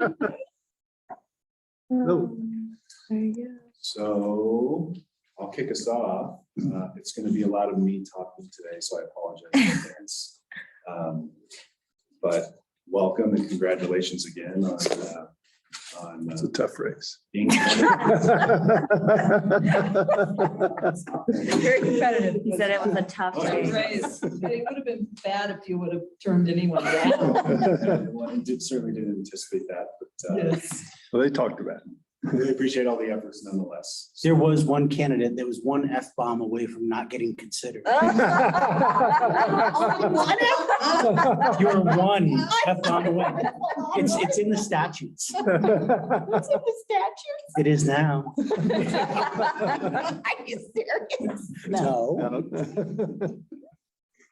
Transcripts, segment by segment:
There you go. So I'll kick us off. It's going to be a lot of me talking today, so I apologize in advance. But welcome and congratulations again on It's a tough race. being. Very competitive. He said it was a tough race. Race. It would have been bad if you would have turned anyone down. Well, I certainly didn't anticipate that, but Yes. Well, they talked about it. really appreciate all the efforts nonetheless. There was one candidate that was one F-bomb away from not getting considered. You're one F-bomb away. It's in the statutes. What's in the statutes? It is now. Are you serious? No.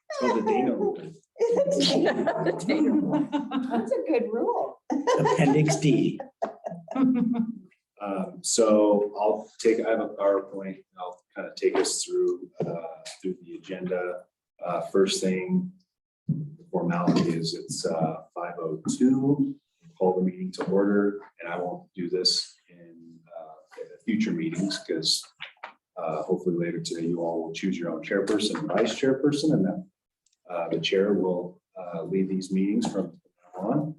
It's called the Dana rule. That's a good rule. Appendix D. So I have a PowerPoint. I'll kind of take us through the agenda. First thing, the formality is it's 5:02. Call the meeting to order, and I won't do this in future meetings because hopefully later today you all will choose your own chairperson and vice chairperson, and then the chair will lead these meetings from now on.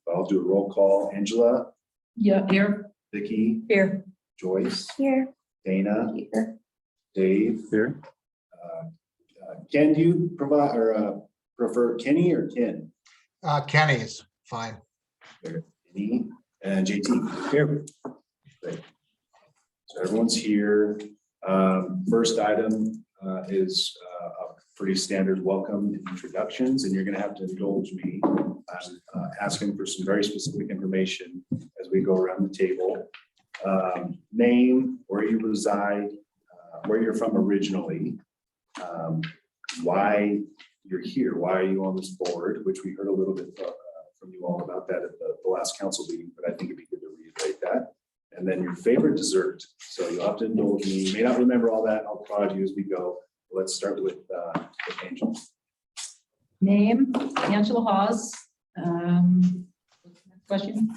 But I'll do a roll call. Angela. Yeah, here. Vicky, Here. Joyce, Here. Dana, Here. Dave. Here. Ken, do you provide or prefer Kenny or Ken? Kenny's fine. Kenny and JT. Here. Great. So everyone's here. First item is a pretty standard welcome and introductions, and you're going to have to indulge me. I'm asking for some very specific information as we go around the table. Name, where you reside, where you're from originally, why you're here, why are you on this board, which we heard a little bit from you all about that at the last council meeting, but I think it'd be good to reiterate that. And then your favorite dessert. So you'll have to indulge me. You may not remember all that. I'll prod you as we go. Let's start with Angel. Name, Angela Hawes. Question?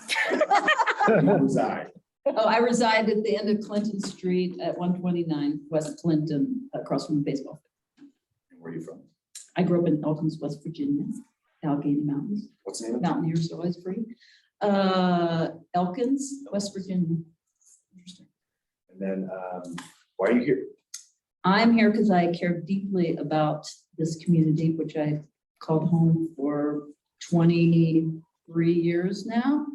Reside. Oh, I reside at the end of Clinton Street at 129 West Clinton, across from the baseball field. And where are you from? I grew up in Elkins, West Virginia, Allegheny Mountains. What's the name of it? Mountaineers always free. Elkins, West Virginia. Interesting. And then why are you here? I'm here because I care deeply about this community, which I've called home for 23 years now.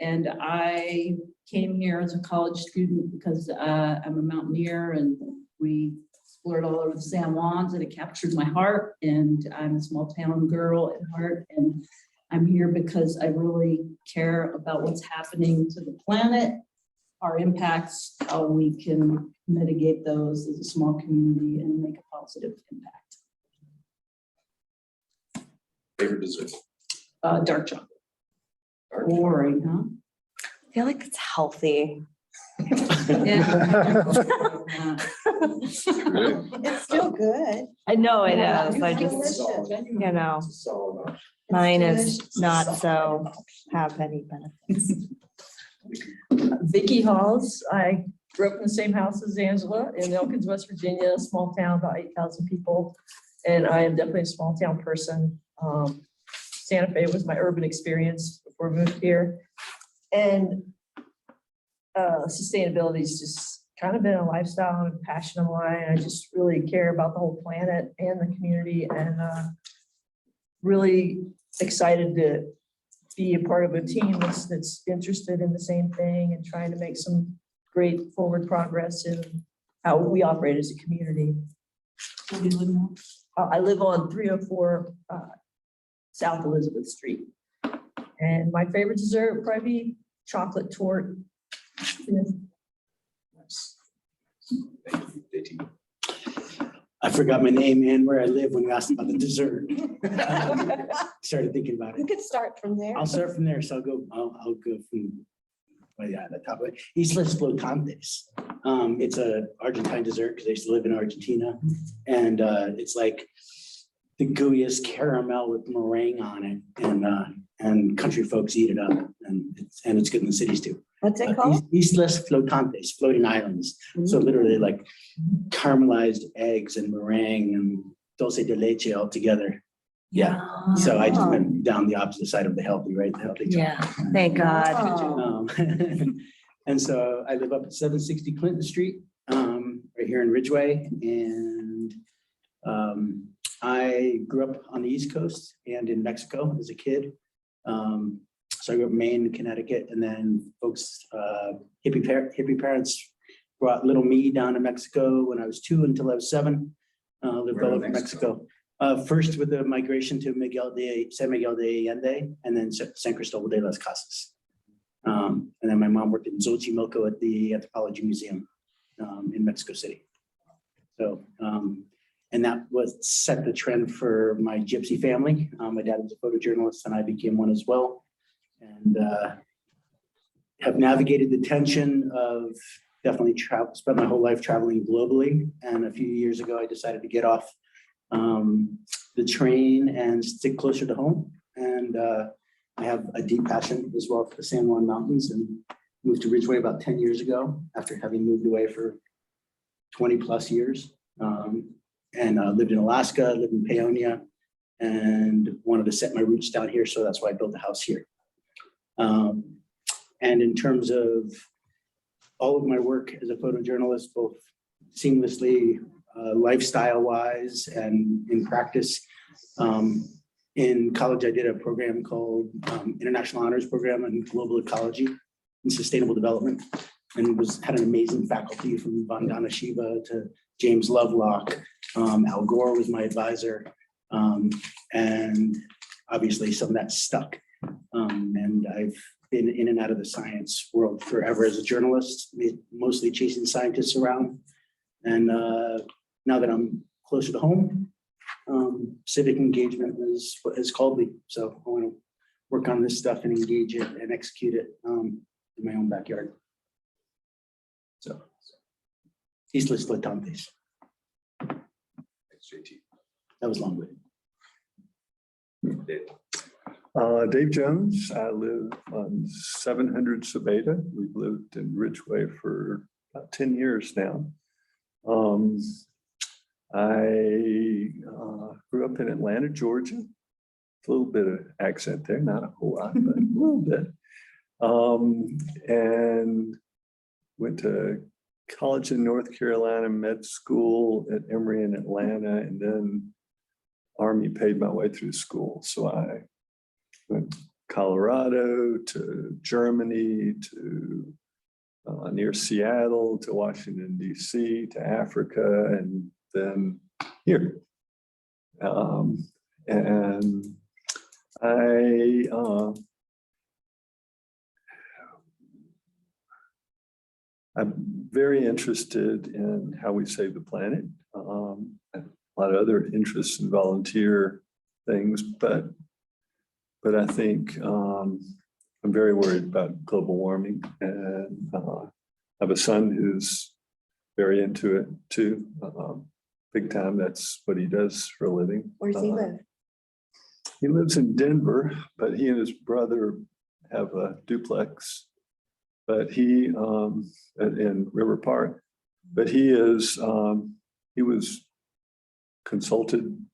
And I came here as a college student because I'm a mountaineer and we explored all over the San Juans, and it captured my heart. And I'm a small town girl at heart. And I'm here because I really care about what's happening to the planet, our impacts, how we can mitigate those as a small community and make a positive impact. Favorite dessert? Dark chocolate. Dark Boring, huh? I feel like it's healthy. Yeah. It's still good. I know it Yeah, is. I it's just, delicious. you know, It's a solid option. mine is not so have any benefits. Vicky Halls. I grew up in the same house as Angela in Elkins, West Virginia, a small town, about 8,000 people. And I am definitely a small town person. Santa Fe was my urban experience before I moved here. And sustainability has just kind of been a lifestyle and a passion of mine. I just really care about the whole planet and the community, and really excited to be a part of a team that's interested in the same thing and trying to make some great forward progress in how we operate as a community. Where do you live now? I live on 304 South Elizabeth Street. And my favorite dessert would probably be chocolate torte. Nice. Thank you, JT. I forgot my name and where I live when you asked about the dessert. Started thinking about You it. could start from there. I'll start from there. So I'll go from, well, yeah, the top of it. Islas Flotantes. It's a Argentine dessert because I used to live in Argentina. And it's like the gooeyest caramel with meringue on it. and country folks eat it up, and it's good in the cities too. What's it called? Islas flotantes, floating islands. So literally like caramelized eggs and meringue and dulce de leche all together. Yeah. So I just went down the opposite side of the healthy, right? The healthy. Yeah, thank God. Oh, And so I live up at 760 Clinton Street, right here in Ridgway. And I grew up on the East Coast and in Mexico as a kid. So I grew up in Maine, Connecticut, and then folks, hippie parents brought little me down to Mexico when I was 2 until I was 7. Lived Where all in over Mexico. First with the migration to San Miguel de Allende, and then San Cristobal de las Casas. And then my mom worked in Xochimilco at the Anthropology Museum in Mexico City. So, and that was set the trend for my gypsy family. My dad was a photojournalist and I became one as well. And have navigated the tension of definitely spent my whole life traveling globally. And a few years ago, I decided to get off the train and stick closer to home. And I have a deep passion as well for the San Juan Mountains, and moved to Ridgway about 10 years ago after having moved away for 20 plus years. And lived in Alaska, lived in Paonia, and wanted to set my roots down here. So that's why I built a house here. And in terms of all of my work as a photojournalist, both seamlessly, lifestyle wise and in practice, in college, I did a program called International Honors Program in Global Ecology and Sustainable Development, and had an amazing faculty from Vandana Shiva to James Lovelock. Al Gore was my advisor, and obviously some of that stuck. And I've been in and out of the science world forever as a journalist, mostly chasing scientists around. And now that I'm closer to home, civic engagement is what has called me. So I want to work on this stuff and engage it and execute it in my own backyard. So, Islas Flotantes. Thanks, JT. That was long-winded. Dave. Dave Jones, I live on 700 Sabeta. We've lived in Ridgway for about 10 years now. I grew up in Atlanta, Georgia. A little bit of accent there, not a whole lot, but a little bit. And went to college in North Carolina, med school at Emory in Atlanta, and then Army paid my way through school. So I went Colorado to Germany to near Seattle to Washington, D.C. to Africa, and then here. And I'm very interested in how we save the planet. A lot of other interests and volunteer things, but I think I'm very worried about global warming, and I have a son who's very into it too, big time. That's what he does for a living. Where does he live? He lives in Denver, but he and his brother have a duplex. But he in River Park. But he was consulted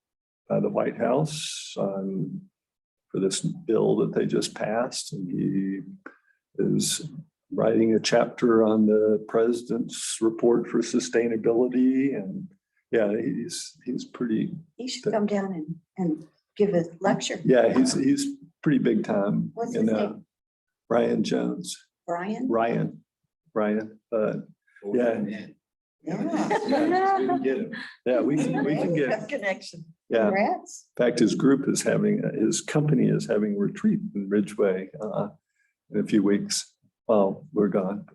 by the White House for this bill that they just passed, and he is writing a chapter on the president's report for sustainability. And yeah, he's pretty. He should come down and give a lecture. Yeah, he's pretty big time. What's his name? Ryan Jones. Brian? Ryan, but yeah. Yeah. Yeah, we can get him. Yeah, we can get him. Connection. Yeah. Congrats. In fact, his company is having a retreat in Ridgway in a few weeks while we're gone.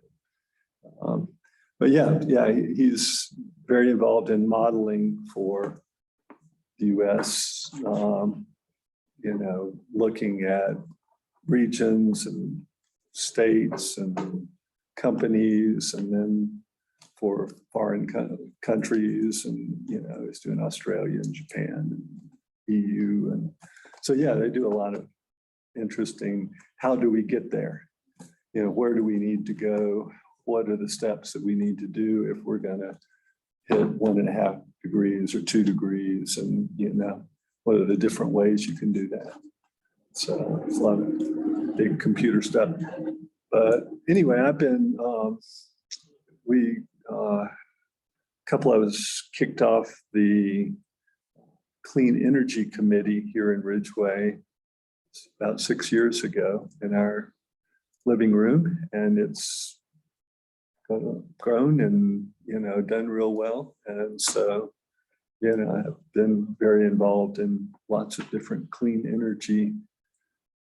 But yeah, he's very involved in modeling for the US, looking at regions and states and companies, and then for foreign countries, and he's doing Australia and Japan and EU, and so yeah, they do a lot of interesting. How do we get there? You know, where do we need to go? What are the steps that we need to do if we're gonna hit 1.5 degrees or 2 degrees? And, you know, what are the different ways you can do that? So it's a lot of big computer stuff. But anyway, I've been, couple of us kicked off the Clean Energy Committee here in Ridgway about 6 years ago in our living room, and it's grown and, you know, done real well. And so, you know, I've been very involved in lots of different clean energy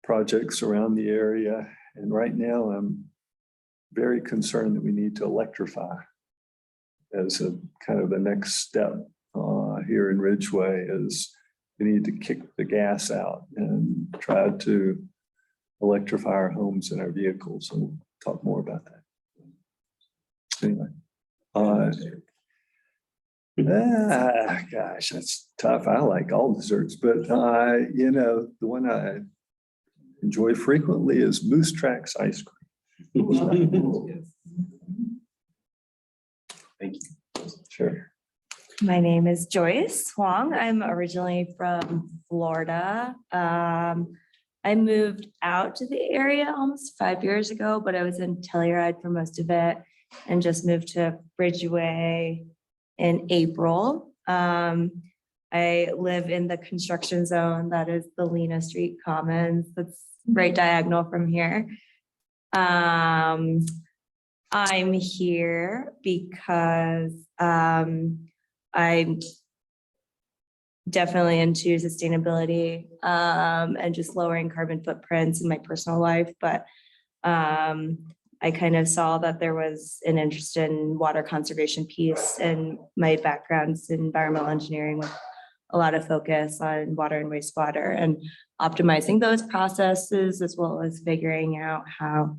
projects around the area. And right now I'm very concerned that we need to electrify as a kind of the next step here in Ridgway. Is we need to kick the gas out and try to electrify our homes and our vehicles, and we'll talk more about that. Anyway, gosh, that's tough. I like all desserts, but you know, the one I enjoy frequently is Moose Tracks ice cream. Thank you. Sure. My name is Joyce Huang. I'm originally from Florida. I moved out to the area almost 5 years ago, but I was in Telluride for most of it and just moved to Ridgway in April. I live in the construction zone that is the Lena Street Commons. That's right diagonal from here. I'm here because I'm definitely into sustainability and just lowering carbon footprints in my personal life. But I kind of saw that there was an interest in water conservation piece, and my background's in environmental engineering with a lot of focus on water and wastewater and optimizing those processes, as well as figuring out how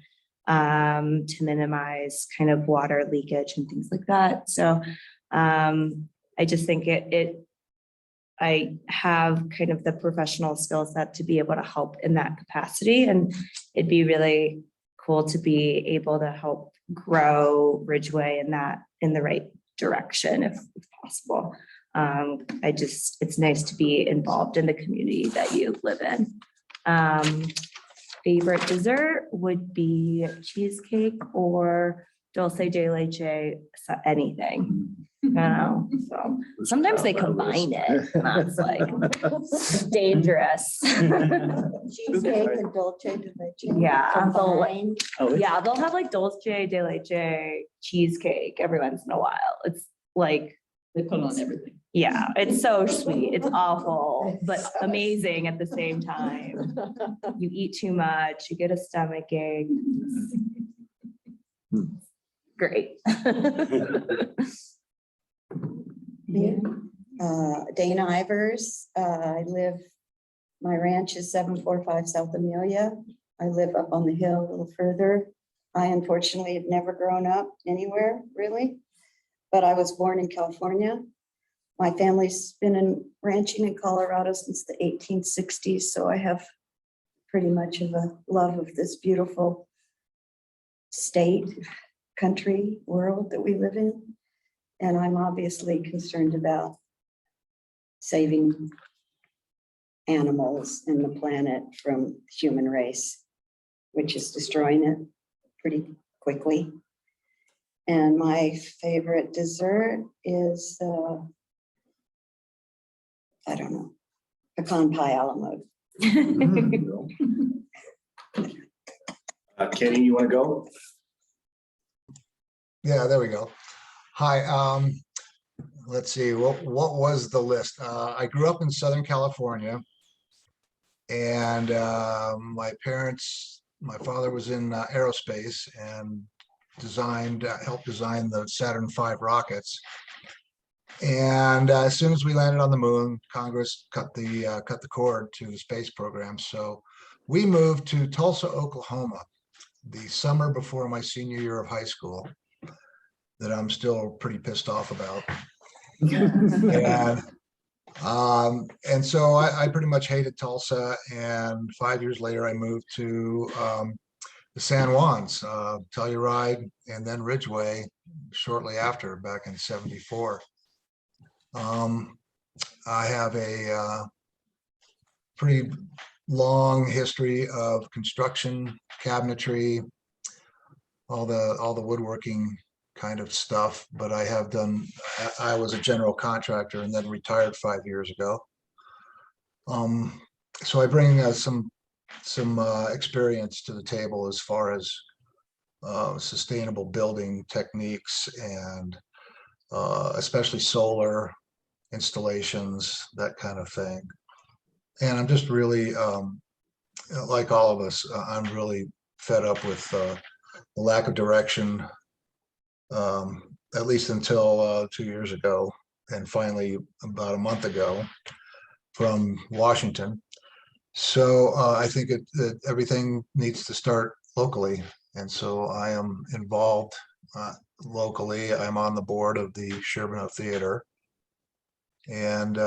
to minimize kind of water leakage and things like that. So I just think I have kind of the professional skill set to be able to help in that capacity. And it'd be really cool to be able to help grow Ridgway in the right direction if possible. It's nice to be involved in the community that you live in. Favorite dessert would be cheesecake or dulce de leche, anything. So sometimes they combine it. And that's like dangerous. Cheesecake and dulce de leche. Yeah, Combined. yeah, they'll have like dulce de leche cheesecake every once in a while. It's like, They put on everything. yeah, it's so sweet. It's awful, but amazing at the same time. You eat too much, you get a stomach ache. Great. Dana Ivers. My ranch is 745 South Amelia. I live up on the hill a little further. I unfortunately have never grown up anywhere really, but I was born in California. My family's been in ranching in Colorado since the 1860s, so I have pretty much of a love of this beautiful state, country, world that we live in. And I'm obviously concerned about saving animals and the planet from the human race, which is destroying it pretty quickly. And my favorite dessert is, I don't know, pecan pie a la mode. Kenny, you want to go? Yeah, there we go. Hi, let's see, what was the list? I grew up in Southern California, and my father was in aerospace and helped design the Saturn V rockets. And as soon as we landed on the moon, Congress cut the cord to the space program. So we moved to Tulsa, Oklahoma, the summer before my senior year of high school, that I'm still pretty pissed off about. And And so I pretty much hated Tulsa, and 5 years later, I moved to the San Juans, Telluride, and then Ridgway shortly after, back in '74. I have a pretty long history of construction, cabinetry, all the woodworking kind of stuff, but I was a general contractor and then retired 5 years ago. So I bring some experience to the table as far as sustainable building techniques and especially solar installations, that kind of thing. And I'm just really, like all of us, I'm really fed up with the lack of direction, at least until 2 years ago, and finally about a month ago from Washington. So I think that everything needs to start locally. And so I am involved locally. I'm on the board of the Sherbino Theater. And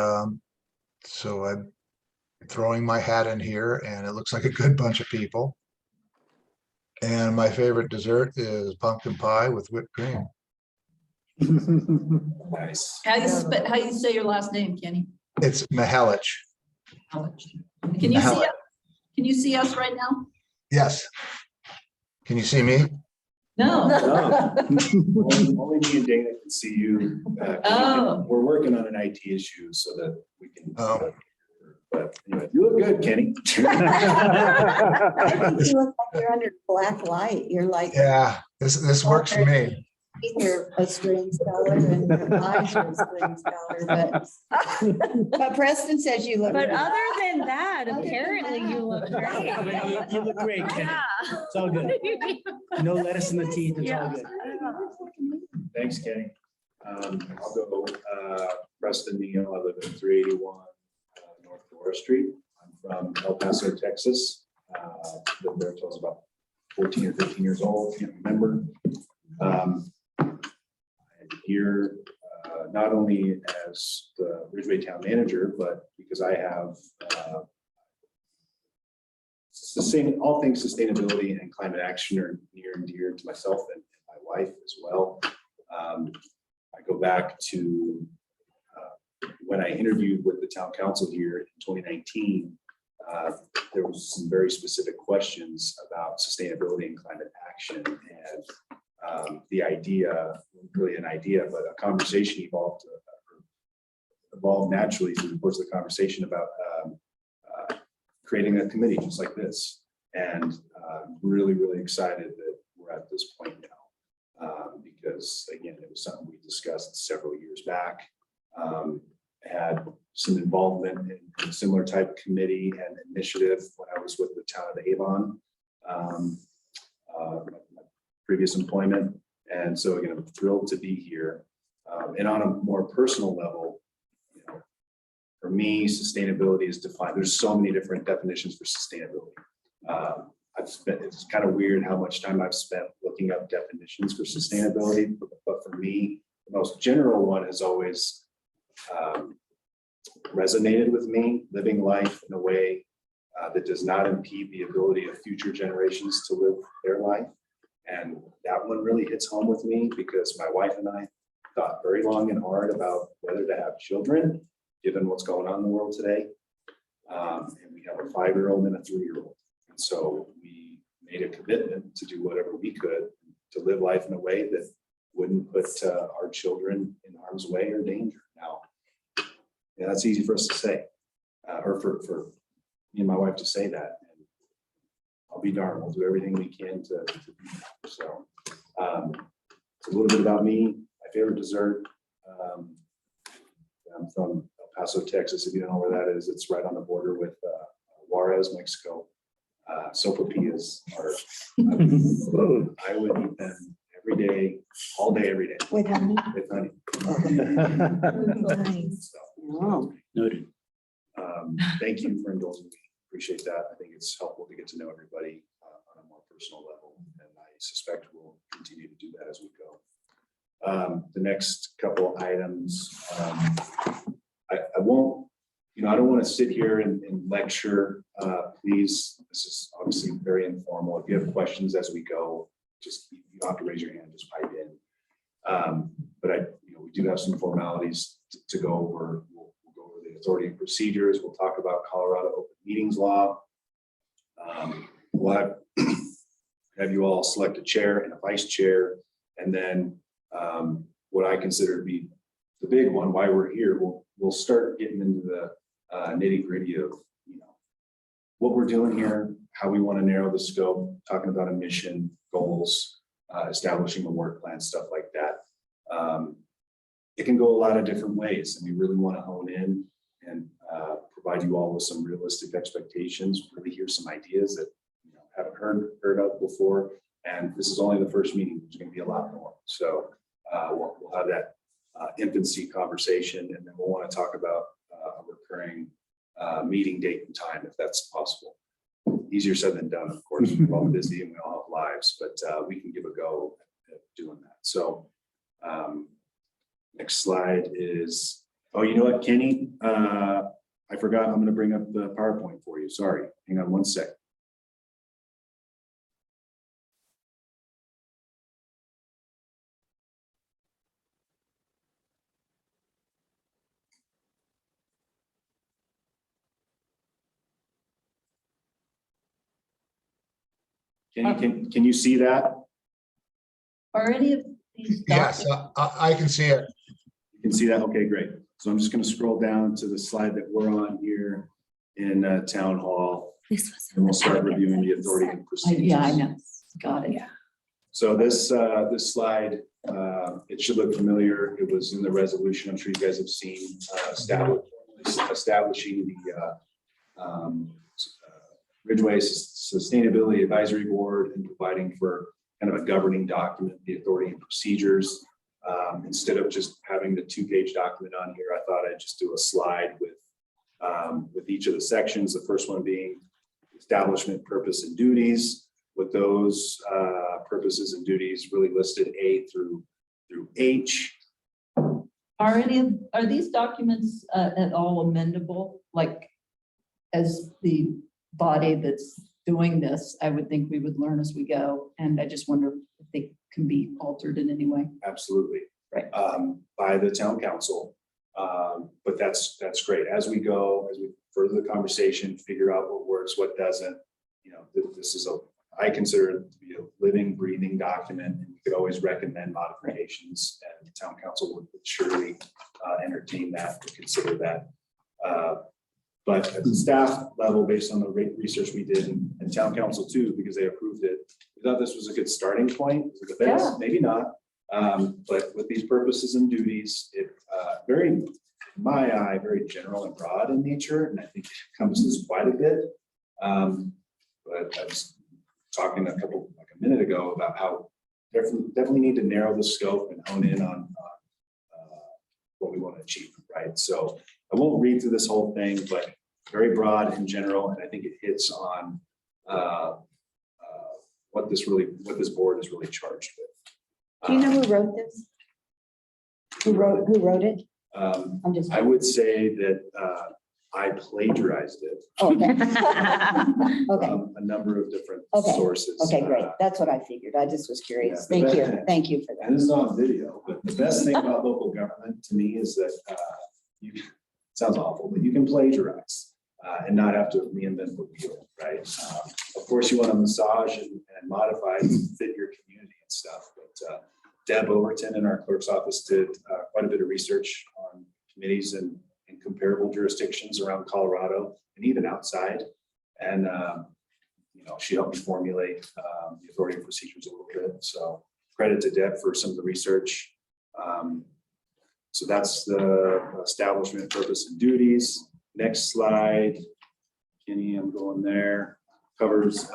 so I'm throwing my hat in here, and it looks like a good bunch of people. And my favorite dessert is pumpkin pie with whipped cream. Nice. How you say your last name, Kenny? It's Mihalich. Can you see us? Can you see us right now? Yes. Can you see me? No. Only me and Dana can see you. Oh. We're working on an IT issue so that we can. Oh. But anyway, you look good, Kenny. I think you look like you're under black light. You're like, Yeah, this works for me. you're a strange color and your eyes are a strange color, but Preston says you look. But good. other than that, Other than apparently that. you look great. You look great, Ken. Yeah. It's all good. No lettuce in the teeth. It's all good. Thanks, Kenny. I'll go, Preston Neal. I live at 381 North Flora Street. I'm from El Paso, Texas. Lived there until I was about 14 or 15 years old, can't remember. I'm here not only as the Ridgway town manager, but because I have all things sustainability and climate action are near and dear to myself and my wife as well. I go back to when I interviewed with the town council here in 2019. There was some very specific questions about sustainability and climate action, and the idea, really an idea, but a conversation evolved naturally through the course of the conversation about creating a committee just like this. And really, really excited that we're at this point now, because again, it was something we discussed several years back. Had some involvement in a similar type committee and initiative when I was with the town of Avon, my previous employment. And so again, I'm thrilled to be here. And on a more personal level, you know, for me, sustainability is defined. There's so many different definitions for sustainability. It's kind of weird how much time I've spent looking up definitions for sustainability, but for me, the most general one has always resonated with me: living life in a way that does not impede the ability of future generations to live their life. And that one really hits home with me because my wife and I thought very long and hard about whether to have children, given what's going on in the world today. And we have a 5-year-old and a 3-year-old. And so we made a commitment to do whatever we could to live life in a way that wouldn't put our children in harm's way or danger. Now, yeah, that's easy for us to say, or for me and my wife to say that. And I'll be darned, we'll do everything we can to do that. So it's a little bit about me, my favorite dessert. I'm from El Paso, Texas. If you don't know where that is, it's right on the border with Juarez, Mexico. Sopapillas are, I would eat them every day, all day, every day. With honey. With honey. Nice. So, Oh. Noted. thank you for indulging me. Appreciate that. I think it's helpful to get to know everybody on a more personal level, and I suspect we'll continue to do that as we go. The next couple items, I won't know, I don't want to sit here and lecture. Please, this is obviously very informal. If you have questions as we go, just, you don't have to raise your hand, just pipe in. But we do have some formalities to go over. We'll go over the authority and procedures. We'll talk about Colorado Open Meetings Law. We'll have you all select a chair and a vice chair, and then what I consider to be the big one, why we're here. We'll start getting into the nitty gritty of what we're doing here, how we want to narrow the scope, talking about a mission, goals, establishing a work plan, stuff like that. It can go a lot of different ways, and we really want to hone in and provide you all with some realistic expectations, really hear some ideas that haven't heard of before. And this is only the first meeting. There's going to be a lot more. So we'll have that infancy conversation, and then we'll want to talk about a recurring meeting date and time, if that's possible. Easier said than done, of course. We're all busy and we all have lives, but we can give a go at doing that. So next slide is, oh, you know what, Kenny? I forgot, I'm going to bring up the PowerPoint for you. Sorry, hang on one sec. Can you see that? Are any of these? Yes, I can see it. You can see that? Okay, great. So I'm just going to scroll down to the slide that we're on here in Town Hall, This was. and we'll start reviewing the authority and procedures. Yeah, I know. Got it. Yeah. So this slide, it should look familiar. It was in the resolution. I'm sure you guys have seen establishing the Ridgway Sustainability Advisory Board and providing for kind of a governing document, the authority and procedures. Instead of just having the 2-page document on here, I thought I'd just do a slide with each of the sections. The first one being establishment, purpose, and duties, with those purposes and duties really listed A through H. Are these documents at all amendable? Like, as the body that's doing this, I would think we would learn as we go. And I just wonder if they can be altered in any way. Absolutely. Right. By the town council. But that's great. As we go, as we further the conversation, figure out what works, what doesn't, this is I consider it to be a living, breathing document, and we could always recommend modifications, and the town council would surely entertain that or consider that. But at the staff level, based on the research we did, and town council too, because they approved it, we thought this was a good starting point. Yeah. Maybe not, but with these purposes and duties, it very, in my eye, very general and broad in nature, and I think it encompasses quite a bit. But I was talking like a minute ago about how definitely need to narrow the scope and hone in on what we want to achieve, right? So I won't read through this whole thing, but very broad in general, and I think it hits on what this board is really charged with. Do you know who wrote this? Who wrote it? I'm just. I would say that I plagiarized it Okay. Okay. from a number of different Okay. sources. Okay, great. That's what I figured. I just was curious. Yeah, Thank you. Thank you for that. And this is on video, but the best thing about local government to me is that sounds awful, but you can plagiarize and not have to reinvent the wheel, right? Of course, you want to massage and modify to fit your community and stuff, but Deb Overton in our clerk's office did quite a bit of research on committees and comparable jurisdictions around Colorado and even outside. And, she helped me formulate the authority and procedures a little bit. So credit to Deb for some of the research. So that's the establishment, purpose, and duties. Next slide, Kenny, I'm going there. Covers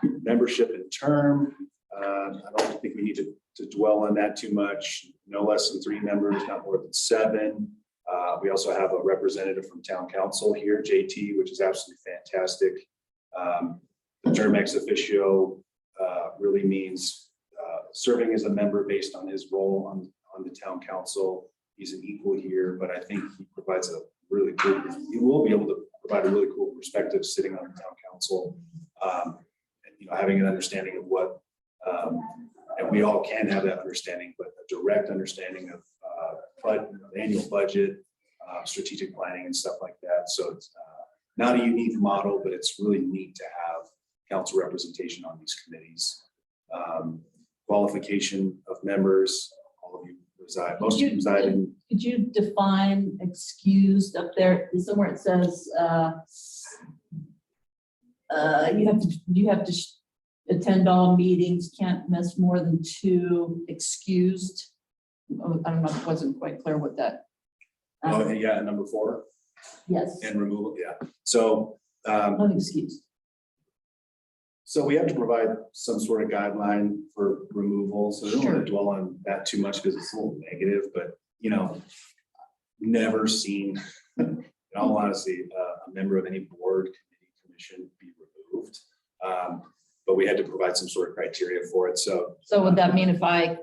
membership and term. I don't think we need to dwell on that too much. No less than 3 members, not more than 7. We also have a representative from town council here, JT, which is absolutely fantastic. The term ex officio really means serving as a member based on his role on the town council. He's an equal here, but I think he provides a really cool. You will be able to provide a really cool perspective sitting on the town council. And, you know, having an understanding of what, and we all can have that understanding, but a direct understanding of the annual budget, strategic planning and stuff like that. So it's not a unique model, but it's really neat to have council representation on these committees. Qualification of members, all of you reside, most of you reside in. Could you define excused up there? Somewhere it says, you have to attend all meetings, can't miss more than 2 excused. Oh, I don't know, it wasn't quite clear what that. Oh, yeah, number 4 Yes, and removal, yeah. So, not excused. so we have to provide some sort of guideline for removal. So I don't want to dwell on that too much because it's a little negative, but you know, never seen, in all honesty, a member of any board, committee, commission be removed. But we had to provide some sort of criteria for it. So Would that mean if I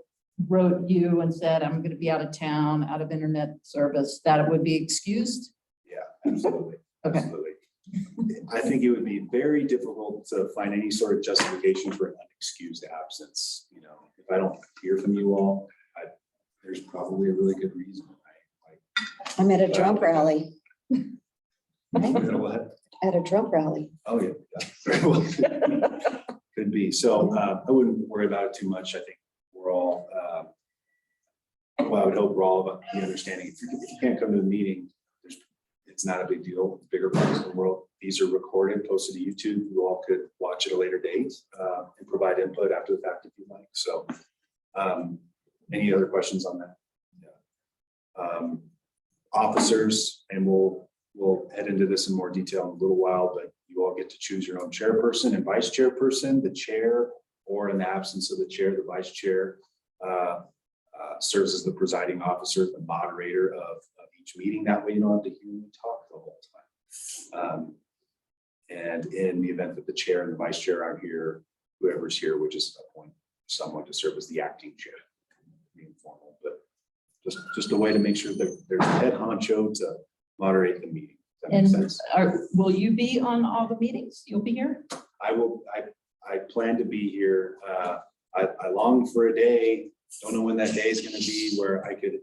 wrote you and said, I'm going to be out of town, out of internet service, that it would be excused? yeah, absolutely. Okay. Absolutely. I think it would be very difficult to find any sort of justification for an unexcused absence. You know, if I don't hear from you all, there's probably a really good reason. I'm at a Trump rally, You know what? at a Trump rally. Oh, yeah. Very well. Could be. So I wouldn't worry about it too much. I think we're all, well, I would hope we're all about the understanding. If you can't come to the meeting, it's not a big deal. Bigger parts of the world. These are recorded, posted to YouTube. You all could watch at a later date and provide input after the fact if you'd like. So any other questions on that? Yeah. Officers, and we'll head into this in more detail in a little while, but you all get to choose your own chairperson and vice chairperson. The chair, or in the absence of the chair, the vice chair serves as the presiding officer, the moderator of each meeting. That way you don't have to hear me talk the whole time. And in the event that the chair and the vice chair aren't here, whoever's here would just appoint someone to serve as the acting chair. Being formal, but just a way to make sure that there's a head honcho to moderate the meeting. Does that make And sense? will you be on all the meetings? You'll be here? I will. I plan to be here. I long for a day. Don't know when that day is going to be where I could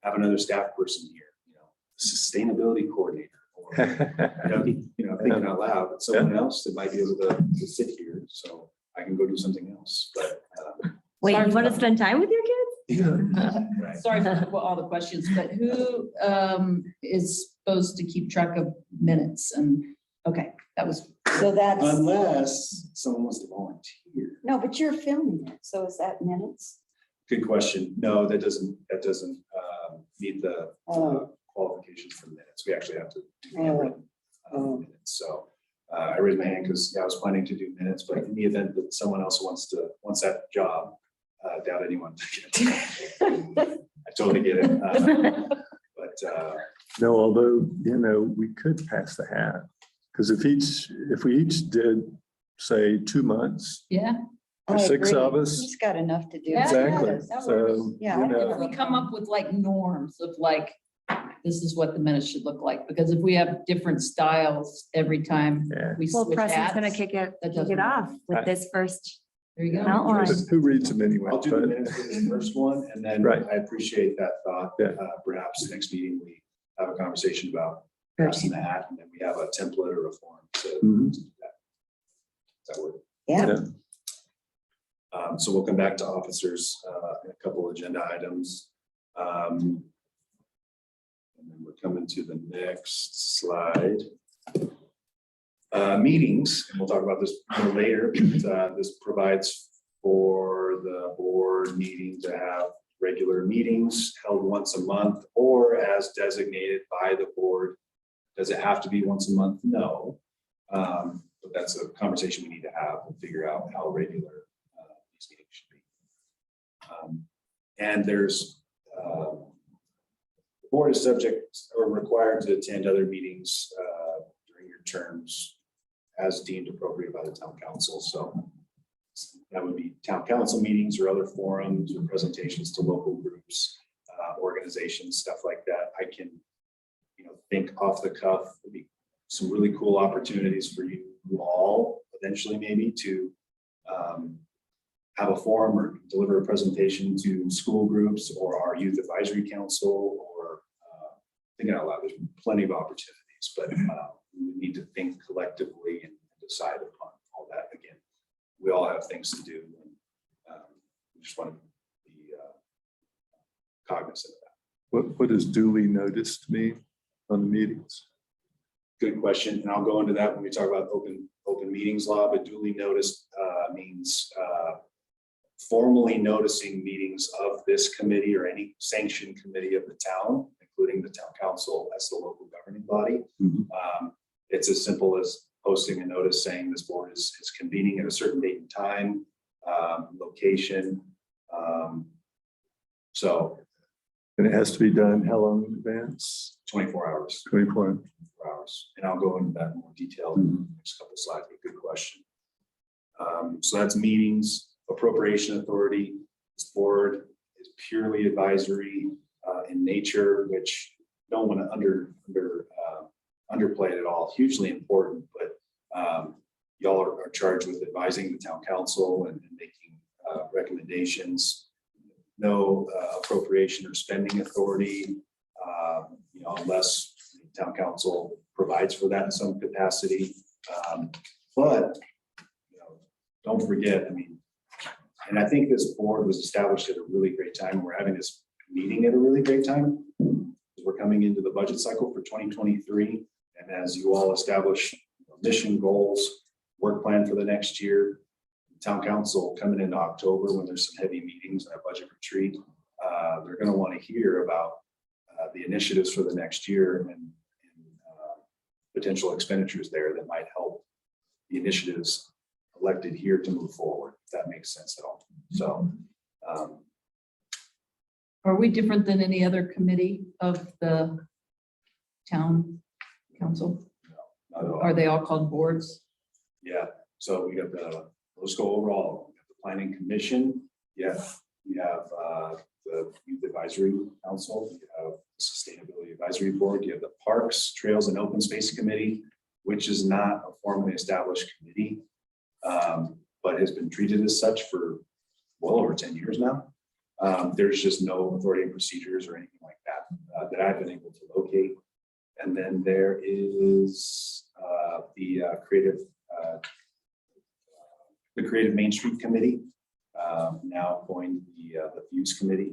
have another staff person here. Sustainability coordinator, or thinking out loud, but someone else that might be able to sit here, so I can go do something else. But Wait, Sorry you want to for- spend time with your kids? right. Sorry for all the questions, but who is supposed to keep track of minutes? And, okay, that was, So that's, Unless someone wants to volunteer. no, but you're filming it. So is that minutes? Good question. No, that doesn't meet the Oh. qualifications for minutes. We actually have to do Oh. handwritten Oh. minutes. So I raised my hand because I was planning to do minutes, but in the event that someone else wants that job, doubt anyone. I totally get it. But No, although, we could pass the hat. Because if we each did, say, 2 months, yeah. or I 6 agree. of us. He's got enough to do. Yeah, Exactly. that So, works. Yeah, If we come up with like norms of like, this is what the minutes should look like, because if we have different styles every time yeah. we Well, switch Preston's gonna hats, kick that it doesn't off work. with Right. this first. there you go. Outline. But who reads them anyway? I'll do the But minutes for the first one, and then Right. I appreciate that thought. Yeah. Perhaps next meeting, we have a conversation about passing the hat, and then we have a template or a form to Mhm. do that. Does that work? Yeah. So we'll come back to officers, in a couple agenda items. And then we're coming to the next slide. Meetings, and we'll talk about this more later. But, this provides for the board meeting to have regular meetings held once a month or as designated by the board. Does it have to be once a month? No. But that's a conversation we need to have and figure out how regular these meetings should be. And there's the board is subject or required to attend other meetings during your terms as deemed appropriate by the town council. So that would be town council meetings or other forums or presentations to local groups, organizations, stuff like that. I can, think off the cuff, would be some really cool opportunities for you all eventually maybe to have a forum or deliver a presentation to school groups or our youth advisory council or thinking out loud, there's plenty of opportunities, but we need to think collectively and decide upon all that. Again, we all have things to do. And, we just want to be cognizant of that. What does duly noticed mean on the meetings? Good question, and I'll go into that when we talk about open meetings law, but duly noticed means formally noticing meetings of this committee or any sanctioned committee of the town, including the town council as the local governing body. It's as simple as posting a notice saying this board is convening at a certain date and time, location. So And it has to be done how long in advance? 24 hours. 24. Hours, and I'll go into that in more detail in the next couple of slides, but good question. So that's meetings, appropriation authority. This board is purely advisory in nature, which don't want to underplay it at all. Hugely important, but y'all are charged with advising the town council and making recommendations. No appropriation or spending authority, unless town council provides for that in some capacity. But don't forget, and I think this board was established at a really great time. We're having this meeting at a really great time. We're coming into the budget cycle for 2023. And as you all establish mission goals, work plan for the next year, town council coming into October when there's some heavy meetings and a budget retreat, they're going to want to hear about the initiatives for the next year and potential expenditures there that might help the initiatives elected here to move forward, if that makes sense at all. So Are we different than any other committee of the town council? not at all. Are they all called boards? Yeah, so we got let's go overall. We got the planning commission. Yeah, we have the youth advisory council. You have the sustainability advisory board. You have the parks, trails, and open space committee, which is not a formally established committee, but has been treated as such for well over 10 years now. There's just no authority and procedures or anything like that that I've been able to locate. And then there is the Creative Main Street Committee, now coined the Fuse Committee.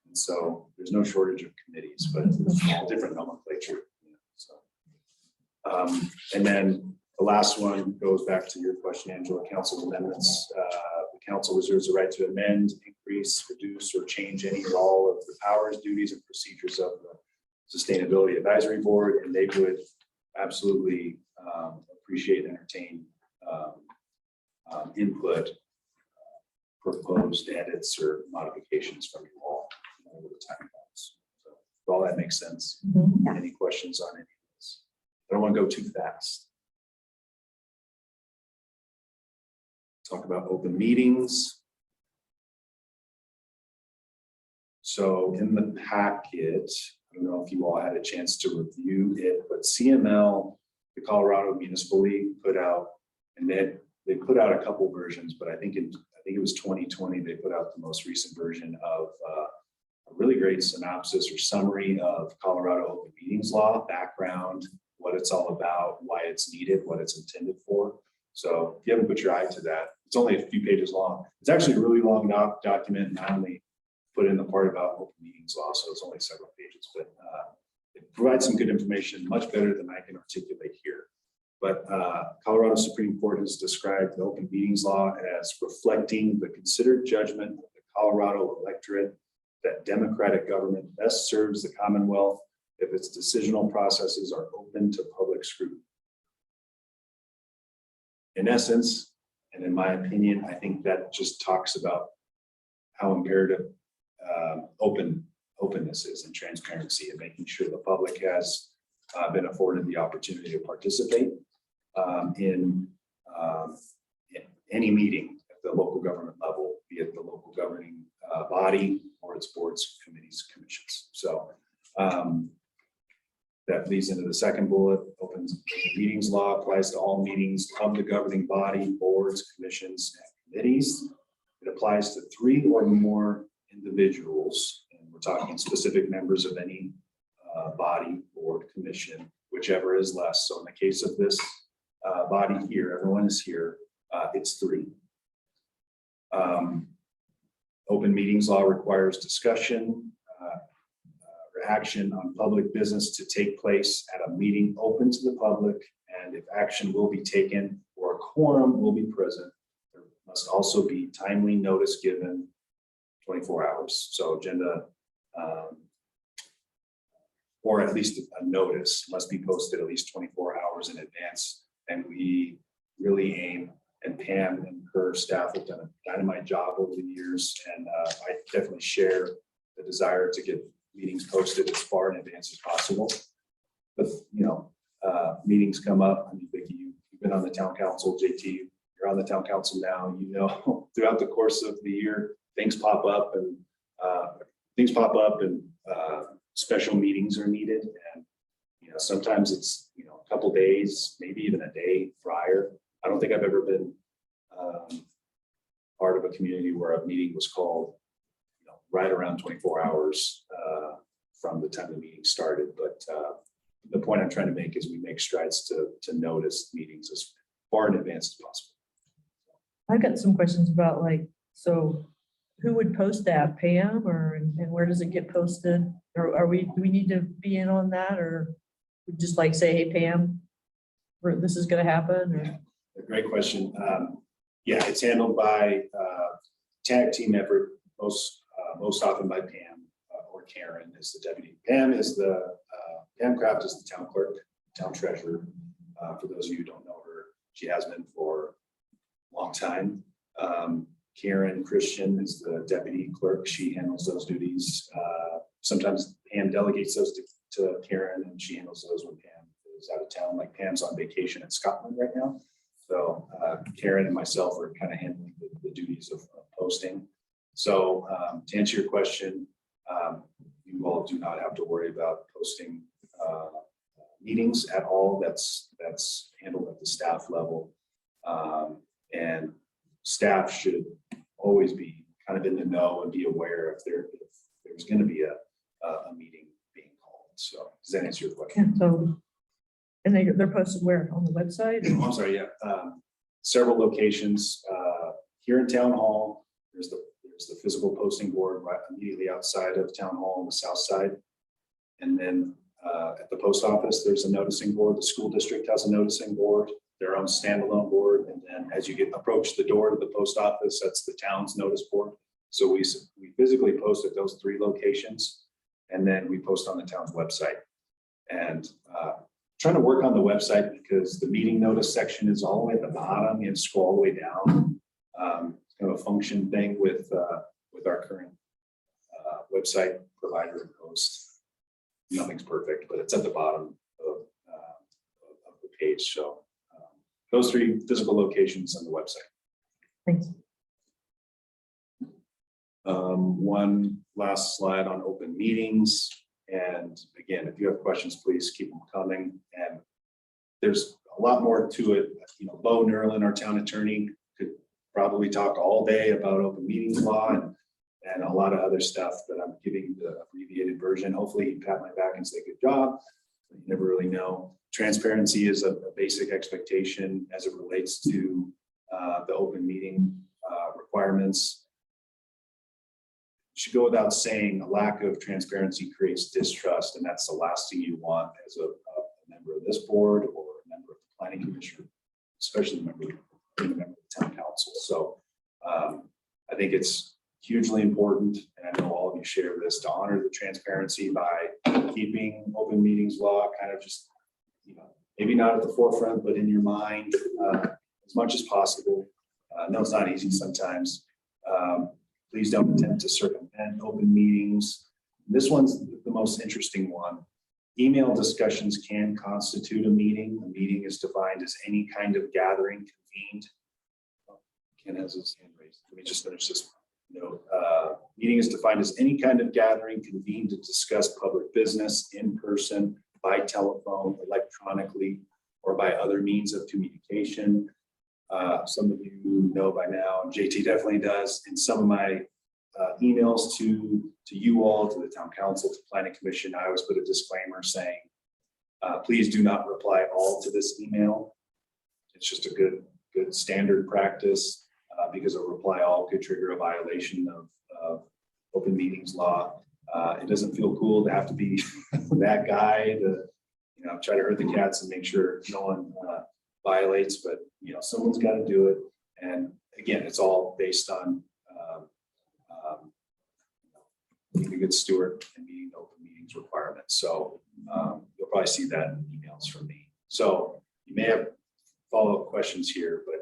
And so there's no shortage of committees, but it's all different nomenclature. And then the last one goes back to your question, Angela, council amendments. The council reserves the right to amend, increase, reduce, or change any or all of the powers, duties, and procedures of the Sustainability Advisory Board, and they would absolutely appreciate and entertain input, proposed edits or modifications from you all over the time comes. So if all that makes sense. Yeah. Any questions on any of this? I don't want to go too fast. Talk about open meetings. So in the packet, I don't know if you all had a chance to review it, but CML, the Colorado Municipal League, put out, and they put out a couple versions, but I think it was 2020, they put out the most recent version of a really great synopsis or summary of Colorado open meetings law, background, what it's all about, why it's needed, what it's intended for. So if you haven't put your eye to that, it's only a few pages long. It's actually a really long document, and I only put in the part about open meetings law, so it's only several pages, but it provides some good information, much better than I can articulate here. But Colorado Supreme Court has described the open meetings law as reflecting the considered judgment of the Colorado electorate that democratic government best serves the Commonwealth if its decisional processes are open to public scrutiny. In essence, and in my opinion, I think that just talks about how imperative openness is and transparency, and making sure the public has been afforded the opportunity to participate in any meeting at the local government level, be it the local governing body or its boards, committees, commissions. So That leads into the second bullet. Open meetings law applies to all meetings of the governing body, boards, commissions, and committees. It applies to 3 or more individuals, and we're talking specific members of any body, board, commission, whichever is less. So in the case of this body here, everyone is here, it's 3. Open meetings law requires discussion or action on public business to take place at a meeting open to the public, and if action will be taken or a quorum will be present, there must also be timely notice given 24 hours. So agenda or at least a notice must be posted at least 24 hours in advance. And we really aim, and Pam and her staff have done a dynamite job over the years. And I definitely share the desire to get meetings posted as far in advance as possible. But, meetings come up. I mean, Vicki, you've been on the town council, JT, you're on the town council now, throughout the course of the year, things pop up and special meetings are needed. And, sometimes it's, a couple days, maybe even a day prior. I don't think I've ever been part of a community where a meeting was called, right around 24 hours from the time the meeting started. But the point I'm trying to make is we make strides to notice meetings as far in advance as possible. I've got some questions about so who would post that, Pam, and where does it get posted? Or do we need to be in on that, or just say, hey, Pam, this is going to happen? Or? A great question. It's handled by tag team effort, most often by Pam or Karen is the deputy. Pam Kraft is the town clerk, town treasurer. For those of you who don't know her, she has been for a long time. Karen Christian is the deputy clerk. She handles those duties. Sometimes Pam delegates those to Karen, and she handles those when Pam is out of town. Like Pam's on vacation in Scotland right now. So Karen and myself are kind of handling the duties of posting. So to answer your question, you all do not have to worry about posting meetings at all. That's handled at the staff level. And staff should always be kind of in the know and be aware if there's going to be a meeting being called. So does that answer your question? So, and they're posted where? On the website? I'm sorry, yeah. Several locations here in Town Hall. There's the physical posting board right immediately outside of Town Hall on the south side. And then at the post office, there's a noticing board. The school district has a noticing board, their own standalone board. And then as you approach the door to the post office, that's the town's notice board. So we physically post at those 3 locations, and then we post on the town's website. And trying to work on the website because the meeting notice section is all the way at the bottom. You have to scroll all the way down. It's kind of a function thing with our current website provider and host. Nothing's perfect, but it's at the bottom of the page. So those 3 physical locations on the website. Thanks. One last slide on open meetings. And again, if you have questions, please keep them coming. And there's a lot more to it. Bo Nerlin, our town attorney, could probably talk all day about open meetings law and a lot of other stuff that I'm giving the abbreviated version. Hopefully he'd pat my back and say, good job. You never really know. Transparency is a basic expectation as it relates to the open meeting requirements. Should go without saying, a lack of transparency creates distrust, and that's the last thing you want as a member of this board or a member of the planning commission, especially a member of the town council. So I think it's hugely important, and I know all of you share this, to honor the transparency by keeping open meetings law kind of just, maybe not at the forefront, but in your mind as much as possible. No, it's not easy sometimes. Please don't attempt to circumvent open meetings. This one's the most interesting one. Email discussions can constitute a meeting. A meeting is defined as any kind of gathering convened. Ken has his hand raised. Let me just finish this note. Meeting is defined as any kind of gathering convened to discuss public business in person by telephone, electronically, or by other means of communication. Some of you know by now, and JT definitely does, in some of my emails to you all, to the town council, to planning commission, I always put a disclaimer saying, please do not reply all to this email. It's just a good standard practice because a reply all could trigger a violation of open meetings law. It doesn't feel cool to have to be that guy to, try to herd the cats and make sure no one violates, but someone's got to do it. And again, it's all based on being a good steward and meeting open meetings requirements. So you'll probably see that in emails from me. So you may have follow-up questions here, but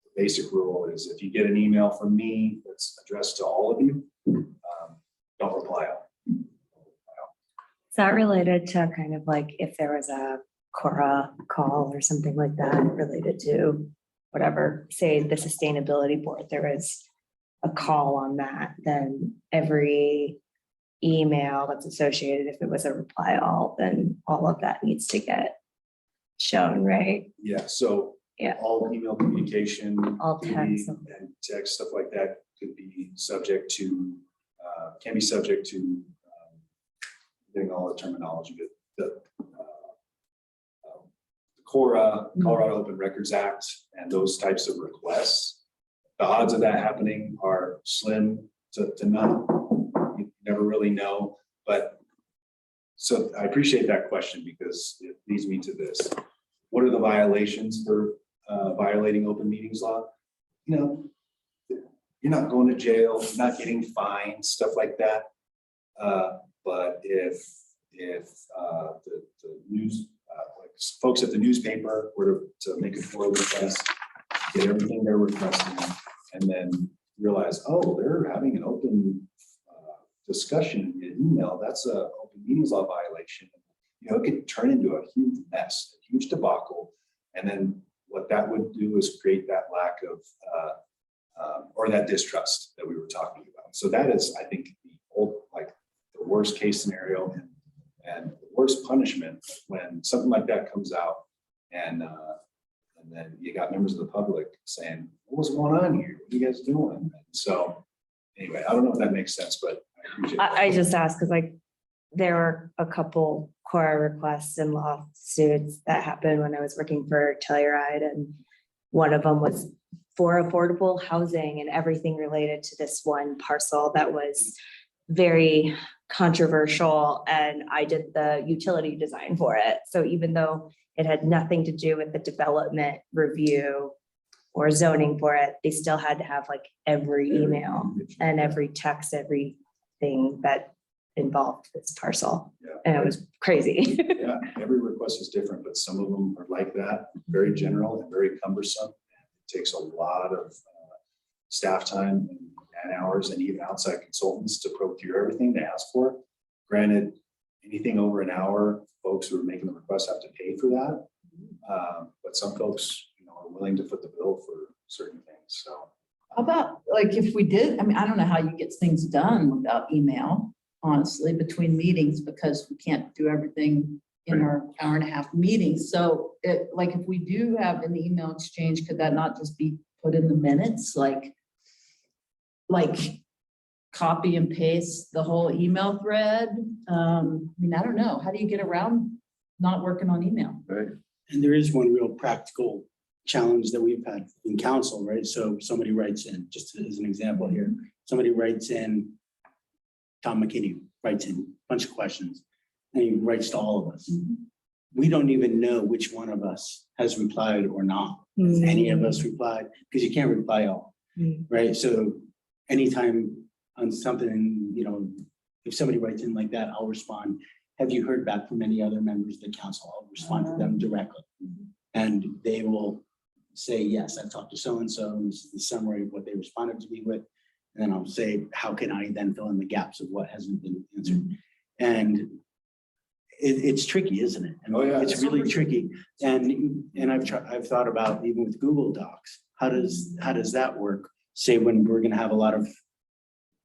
the basic rule is if you get an email from me that's addressed to all of you, don't reply all. Is that related to kind of like if there was a Cora call or something like that related to whatever, say the sustainability board, there was a call on that, then every email that's associated, if it was a reply all, then all of that needs to get shown, right? Yeah, so Yeah. all email communication, All could be- text. and text, stuff like that could be subject to, can be subject to getting all the terminology, but the Cora, Colorado Open Records Act, and those types of requests, the odds of that happening are slim to none. You never really know, but so I appreciate that question because it leads me to this. What are the violations for violating open meetings law? You're not going to jail, you're not getting fined, stuff like that. But if the news, like folks at the newspaper were to make a FOIA request, get everything they're requesting, and then realize, oh, they're having an open discussion in email, that's a open meetings law violation. It could turn into a huge mess, a huge debacle. And then what that would do is create that lack of, or that distrust that we were talking about. So that is, I think, the worst case scenario and the worst punishment when something like that comes out and then you got members of the public saying, what's going on here? What are you guys doing? And so anyway, I don't know if that makes sense, but I appreciate it. I just asked because there were a couple Cora requests and lawsuits that happened when I was working for Telluride, and one of them was for affordable housing and everything related to this one parcel that was very controversial, and I did the utility design for it. So even though it had nothing to do with the development review or zoning for it, they still had to have every email and every text, everything that involved this parcel. Yeah. And it was crazy. Yeah, every request is different, but some of them are like that, very general and very cumbersome. It takes a lot of staff time and man hours and even outside consultants to procure everything they ask for. Granted, anything over an hour, folks who are making the request have to pay for that. But some folks, are willing to foot the bill for certain things. So How about if we did, I don't know how you get things done without email, honestly, between meetings, because we can't do everything in our hour and a half meetings. So if we do have an email exchange, could that not just be put in the minutes? Like copy and paste the whole email thread? I don't know. How do you get around not working on email? Right. And there is one real practical challenge that we've had in council, right? So somebody writes in, just as an example here, somebody writes in, Tom McKinney writes in a bunch of questions, and he writes to all of us. We don't even know which one of us has replied or not. Has any of us replied? Because you can't reply all, right? So anytime on something, if somebody writes in like that, I'll respond. Have you heard back from any other members of the council? I'll respond to them directly. And they will say, yes, I've talked to so-and-so, this is the summary of what they responded to me with. And then I'll say, how can I then fill in the gaps of what hasn't been answered? And it's tricky, isn't it? Oh, yeah. It's really tricky. And I've thought about even with Google Docs, how does that work? Say when we're going to have a lot of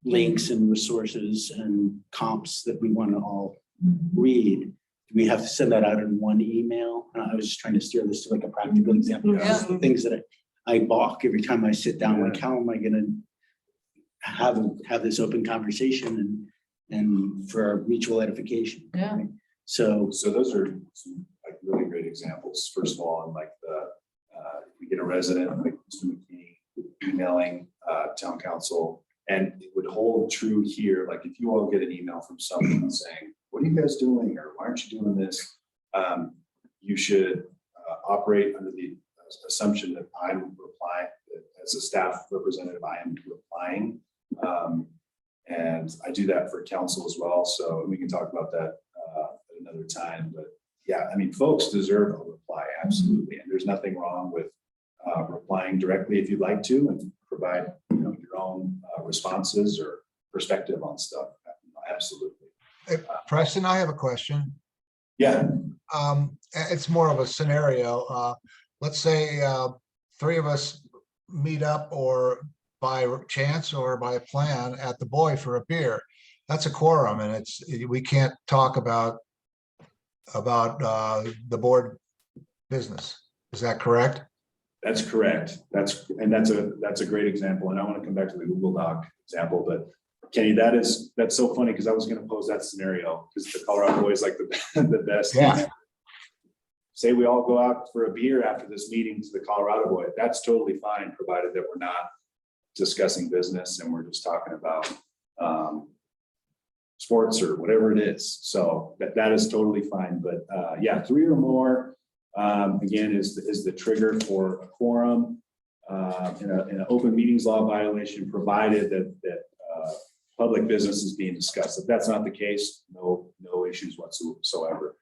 links and resources and comps that we want to all read. we have to send that out in one email? I was just trying to steer this to like a practical example. Yeah. The things that I balk every time I sit down, like, how am I gonna have this open conversation and for our mutual edification? Yeah. right? So, So those are some like really great examples. First of all, and like we get a resident like Mr. McKinney emailing town council, and it would hold true here. Like if you all get an email from someone saying, "What are you guys doing?" or "Why aren't you doing this?" You should operate under the assumption that I'm replying as a staff representative. I am replying, and I do that for council as well. So we can talk about that at another time. But yeah, I mean, folks deserve a reply, absolutely, and there's nothing wrong with replying directly if you'd like to, and provide your own responses or perspective on stuff. Absolutely. Preston, I have a question. Yeah. It's more of a scenario. Let's say three of us meet up or by chance or by plan at the Boy for a beer. That's a quorum, and we can't talk about the board business. Is that correct? That's correct. That's a great example. And I want to come back to the Google Doc example, but Kenny, that's so funny because I was going to pose that scenario because the Colorado Boy is like the best. Yeah. Say we all go out for a beer after this meeting to the Colorado Boy. That's totally fine, provided that we're not discussing business and we're just talking about sports or whatever it is. So that is totally fine. But yeah, three or more again is the trigger for a quorum in an open meetings law violation, provided that public business is being discussed. If that's not the case, no issues whatsoever.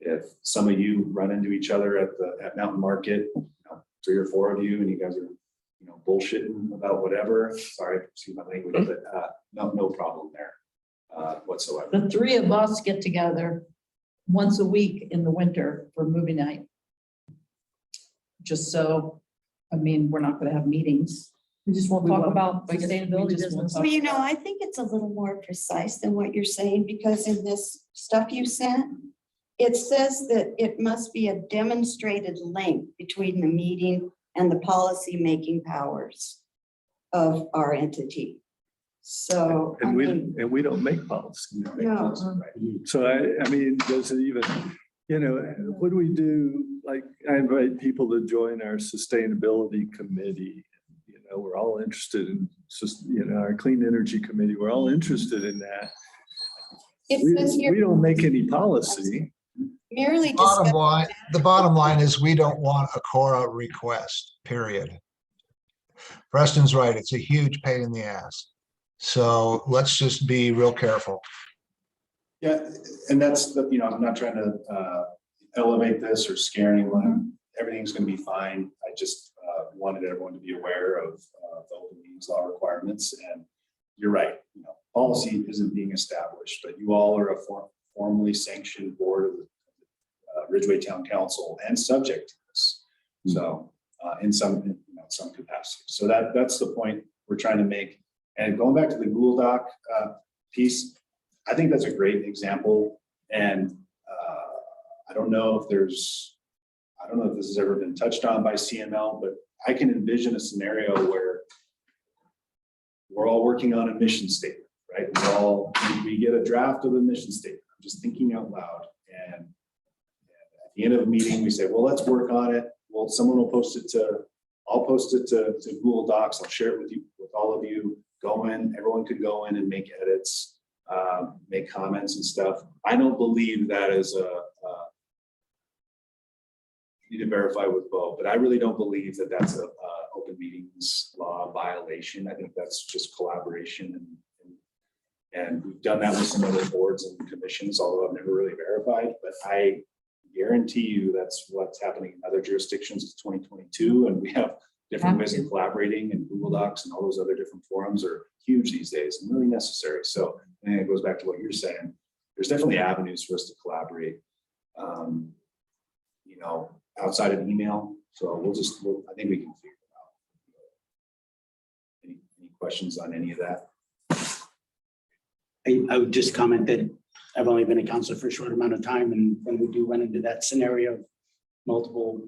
If some of you run into each other at Mountain Market, three or four of you, and you guys are bullshitting about whatever, sorry, excuse my language, but no problem there whatsoever. The three of us get together once a week in the winter for movie night. Just so, I mean, we're not gonna have meetings. We just won't We talk won't. about I guess we sustainability just won't business. talk. Well, I think it's a little more precise than what you're saying, because in this stuff you sent, it says that it must be a demonstrated link between the meeting and the policy-making powers of our entity. So, I And mean, we don't make policy. no, So I mean, does it even, what do we do? Like, I invite people to join our sustainability committee. We're all interested in just, our clean energy committee. We're all interested in that. it says We here don't make any policy. merely The bottom line is we don't want a Cora request, period. Preston's right. It's a huge pain in the ass. So let's just be real careful. Yeah, and that's I'm not trying to elevate this or scare anyone. Everything's going to be fine. I just wanted everyone to be aware of the open meetings law requirements. And you're right, policy isn't being established, but you all are a formally sanctioned board of the Ridgway Town Council and subject to this. So in some capacity. So that's the point we're trying to make. And going back to the Google Doc piece, I think that's a great example. And I don't know if this has ever been touched on by CML, but I can envision a scenario where we're all working on a mission statement, right? We get a draft of a mission statement. I'm just thinking out loud. And at the end of a meeting, we say, well, let's work on it. Well, someone will post it I'll post it to Google Docs. I'll share it with all of you. Everyone could go in and make edits, make comments and stuff. I don't believe that is need to verify with Bo, but I really don't believe that that's a open meetings law violation. I think that's just collaboration, and we've done that with some other boards and commissions, although I've never really verified. But I guarantee you that's what's happening in other jurisdictions. It's 2022, and we have different ways of collaborating, and Google Docs and all those other different forums are huge these days and really necessary. So I think it goes back to what you're saying. There's definitely avenues for us to collaborate, outside of email. So I think we can figure it out. Any questions on any of that? I would just comment that I've only been a counselor for a short amount of time, and when we do run into that scenario of multiple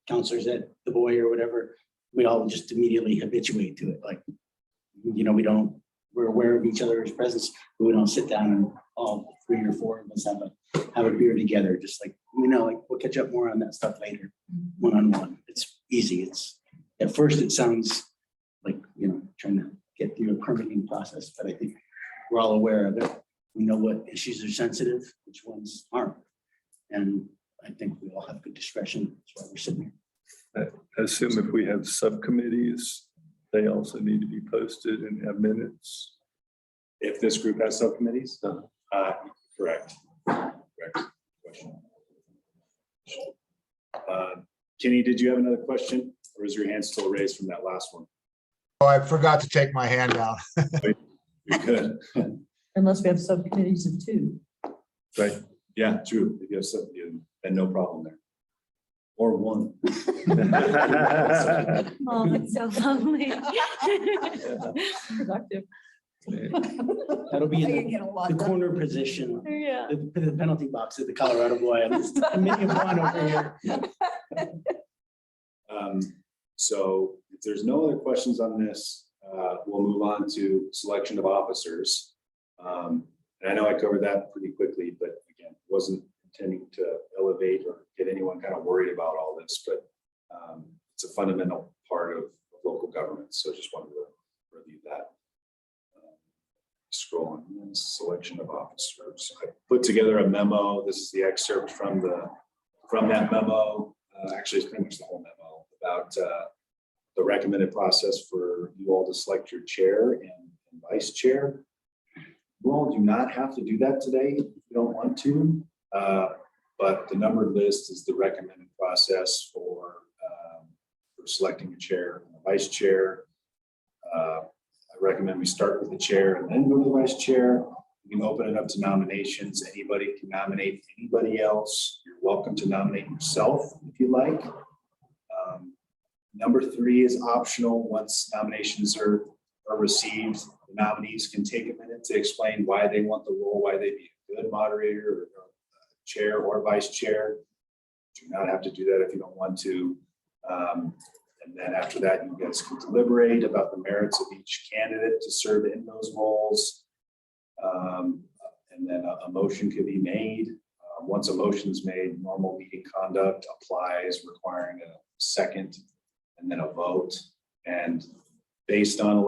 counselors at the boy or whatever, we all just immediately habituate to it. Like, we're aware of each other's presence, but we don't sit down and all 3 or 4 of us have a beer together. Just like, we'll catch up more on that stuff later, one-on-one. It's easy. At first it sounds like, trying to get through a permitting process, but I think we're all aware of it. We know what issues are sensitive, which ones aren't. And I think we all have good discretion. That's why we're sitting here. I assume if we have subcommittees, they also need to be posted and have minutes. If this group has subcommittees? Uh, Correct. Question. Kenny, did you have another question, or is your hand still raised from that last one? Oh, I forgot to take my hand down. You're good. Unless we have subcommittees of 2. Right. Yeah, true. If you have subcommittee, then no problem there. Or 1. Oh, that's so lovely. Productive. That'll be in the corner position, Yeah. the penalty box at the Colorado boy. I'm making fun over here. So if there's no other questions on this, we'll move on to selection of officers. And I know I covered that pretty quickly, but again, wasn't intending to elevate or get anyone kind of worried about all this, but it's a fundamental part of local government. So just wanted to review that. Scrolling, selection of officers. I put together a memo. This is the excerpt from that memo. Actually, it's pretty much the whole memo about the recommended process for you all to select your chair and vice chair. You all do not have to do that today if you don't want to, but the numbered list is the recommended process for selecting a chair and a vice chair. I recommend we start with the chair and then go to the vice chair. You can open it up to nominations. Anybody can nominate anybody else. You're welcome to nominate yourself if you like. Number 3 is optional. Once nominations are received, the nominees can take a minute to explain why they want the role, why they'd be a good moderator or chair or vice chair. You do not have to do that if you don't want to. And then after that, you guys can deliberate about the merits of each candidate to serve in those roles. And then a motion could be made. Once a motion is made, normal meeting conduct applies, requiring a second and then a vote. And based on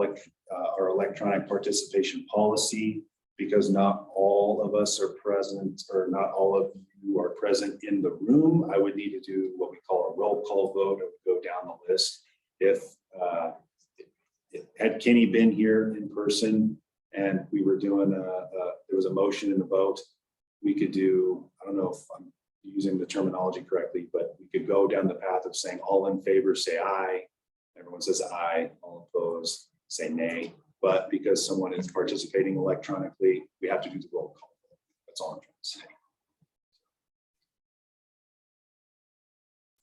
our electronic participation policy, because not all of us are present, or not all of you are present in the room, I would need to do what we call a roll call vote. I would go down the list. If had Kenny been here in person and we were doing there was a motion and a vote, we could do, I don't know if I'm using the terminology correctly, but we could go down the path of saying all in favor, say aye. Everyone says aye, all opposed, say nay. But because someone is participating electronically, we have to do the roll call. That's all I'm trying to say.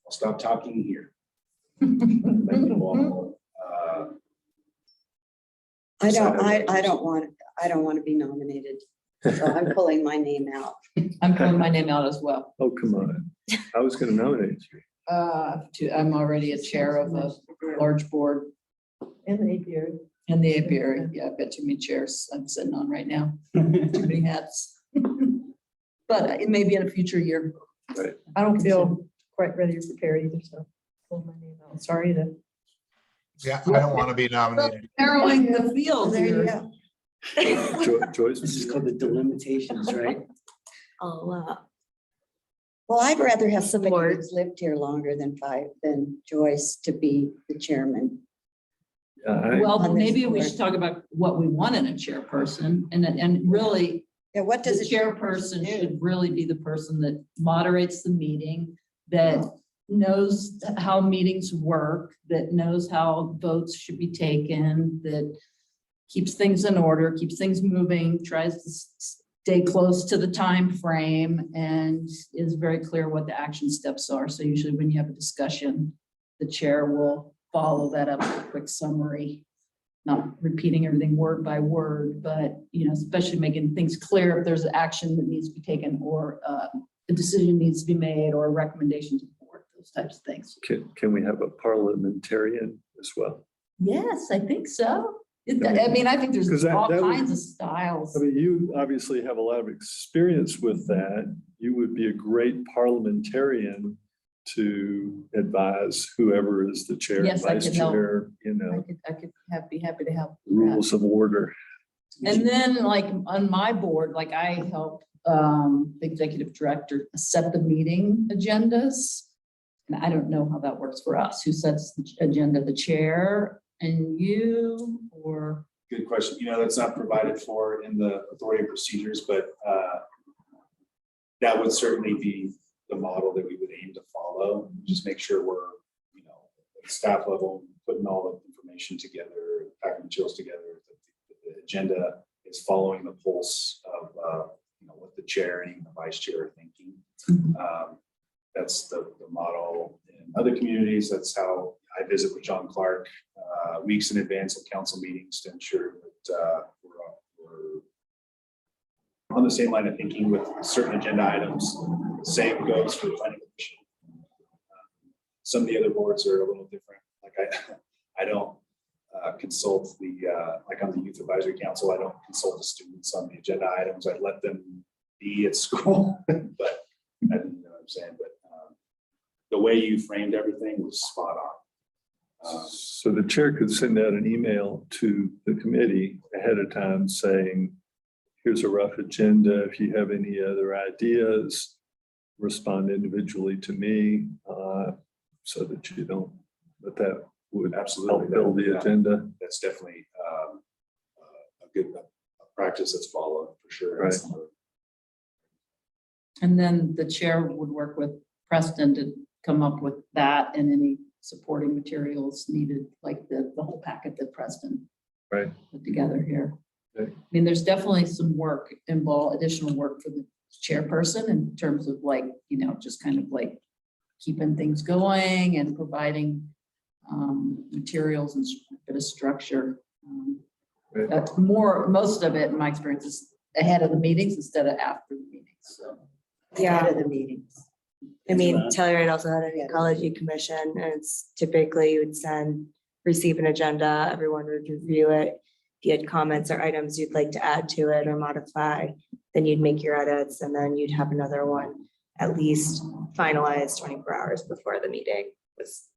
I'll stop talking here. Thank you all. I don't want to be nominated. So I'm pulling my name out. I'm pulling my name out as well. Oh, come on. I was going to nominate you. I'm already a chair of a large board And the apiary. in the apiary. Yeah, I've got too many chairs I'm sitting on right now. Too many hats. But it may be in a future year. Right. I don't feel quite ready or prepared either, so pull my name out. Sorry to. Yeah, I don't want to be nominated. Narrowing the field There you here. go. Joyce, This is called the delimitations, right? Well, I'd rather have somebody Support. who's lived here longer than Joyce to be the chairman. Well, On this maybe we board. should talk about what we want in a chairperson and really Yeah, what the does a chairperson do? should really be the person that moderates the meeting, that knows how meetings work, that knows how votes should be taken, that keeps things in order, keeps things moving, tries to stay close to the time frame, and is very clear what the action steps are. So usually when you have a discussion, the chair will follow that up with a quick summary not repeating everything word by word, but, you know, especially making things clear if there's action that needs to be taken or a decision needs to be made or a recommendation to the board, those types of things. Can we have a parliamentarian as well? Yes, I think so. Yeah. I mean, I think there's 'Cause that all would- kinds of styles. I mean, you obviously have a lot of experience with that. You would be a great parliamentarian to advise whoever is the chair, Yes, I vice could help. chair, you know, I could be happy to help. with that. rules of order. And then like on my board, like I help the executive director set the meeting agendas. And I don't know how that works for us. Who sets the agenda, the chair and you or? Good question. You know, that's not provided for in the authority and procedures, but that would certainly be the model that we would aim to follow. Just make sure we're, you know, at staff level, putting all the information together, packing materials together. The agenda is following the pulse of, you know, what the chair and the vice chair are thinking. That's the model in other communities. That's how I visit with John Clark weeks in advance of council meetings to ensure that we're on the same line of thinking with certain agenda items. Same goes for the planning commission. Some of the other boards are a little different. Like I don't consult like on the youth advisory council, I don't consult the students on the agenda items. I let them be at school, but I didn't know what I'm saying, but the way you framed everything was spot on. So the chair could send out an email to the committee ahead of time saying, here's a rough agenda. If you have any other ideas, respond individually to me so that you don't, but that would Absolutely. help build the agenda. That's definitely a good practice that's followed for sure. Right. And then the chair would work with Preston to come up with that and any supporting materials needed, like the whole packet that Preston Right. put together here. Okay. I mean, there's definitely some work involved, additional work for the chairperson in terms of like, you know, just kind of like keeping things going and providing materials and a bit of structure. Right. That's most of it, in my experience, is ahead of the meetings instead of after the meetings, so. Yeah. Ahead of the meetings. I mean, Telluride also had an ecology commission, and it's typically you would receive an agenda, everyone would review it. If you had comments or items you'd like to add to it or modify, then you'd make your edits, and then you'd have another one at least finalized 24 hours before the meeting was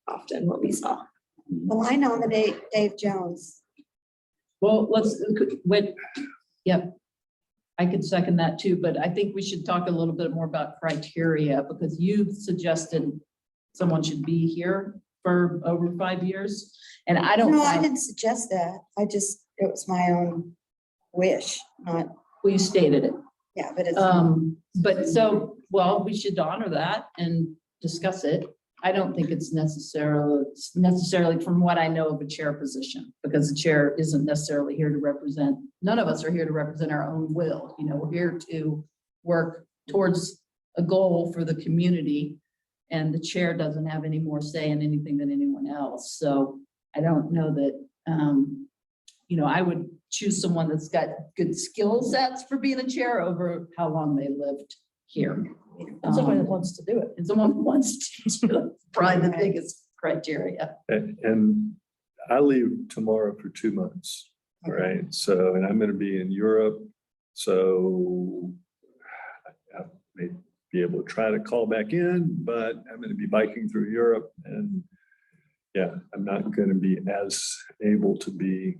often what we saw. Well, I nominate Dave Jones. Well, wait, yep. I could second that too, but I think we should talk a little bit more about criteria because you suggested someone should be here for over 5 years. And I don't. No, I didn't suggest that. It was my own wish, not, Well, you stated it. yeah, but it's. But so, well, we should honor that and discuss it. I don't think it's necessarily from what I know of a chair position, because the chair isn't necessarily here to represent, none of us are here to represent our own will. You know, we're here to work towards a goal for the community, and the chair doesn't have any more say in anything than anyone else. So I don't know that, you know, I would choose someone that's got good skill sets for being a chair over how long they lived here. Someone that wants to do it. And someone who wants to, do it, probably the biggest criteria. And I leave tomorrow for 2 months, right? So, and I'm going to be in Europe. So I may be able to try to call back in, but I'm going to be biking through Europe, and yeah, I'm not going to be as able to be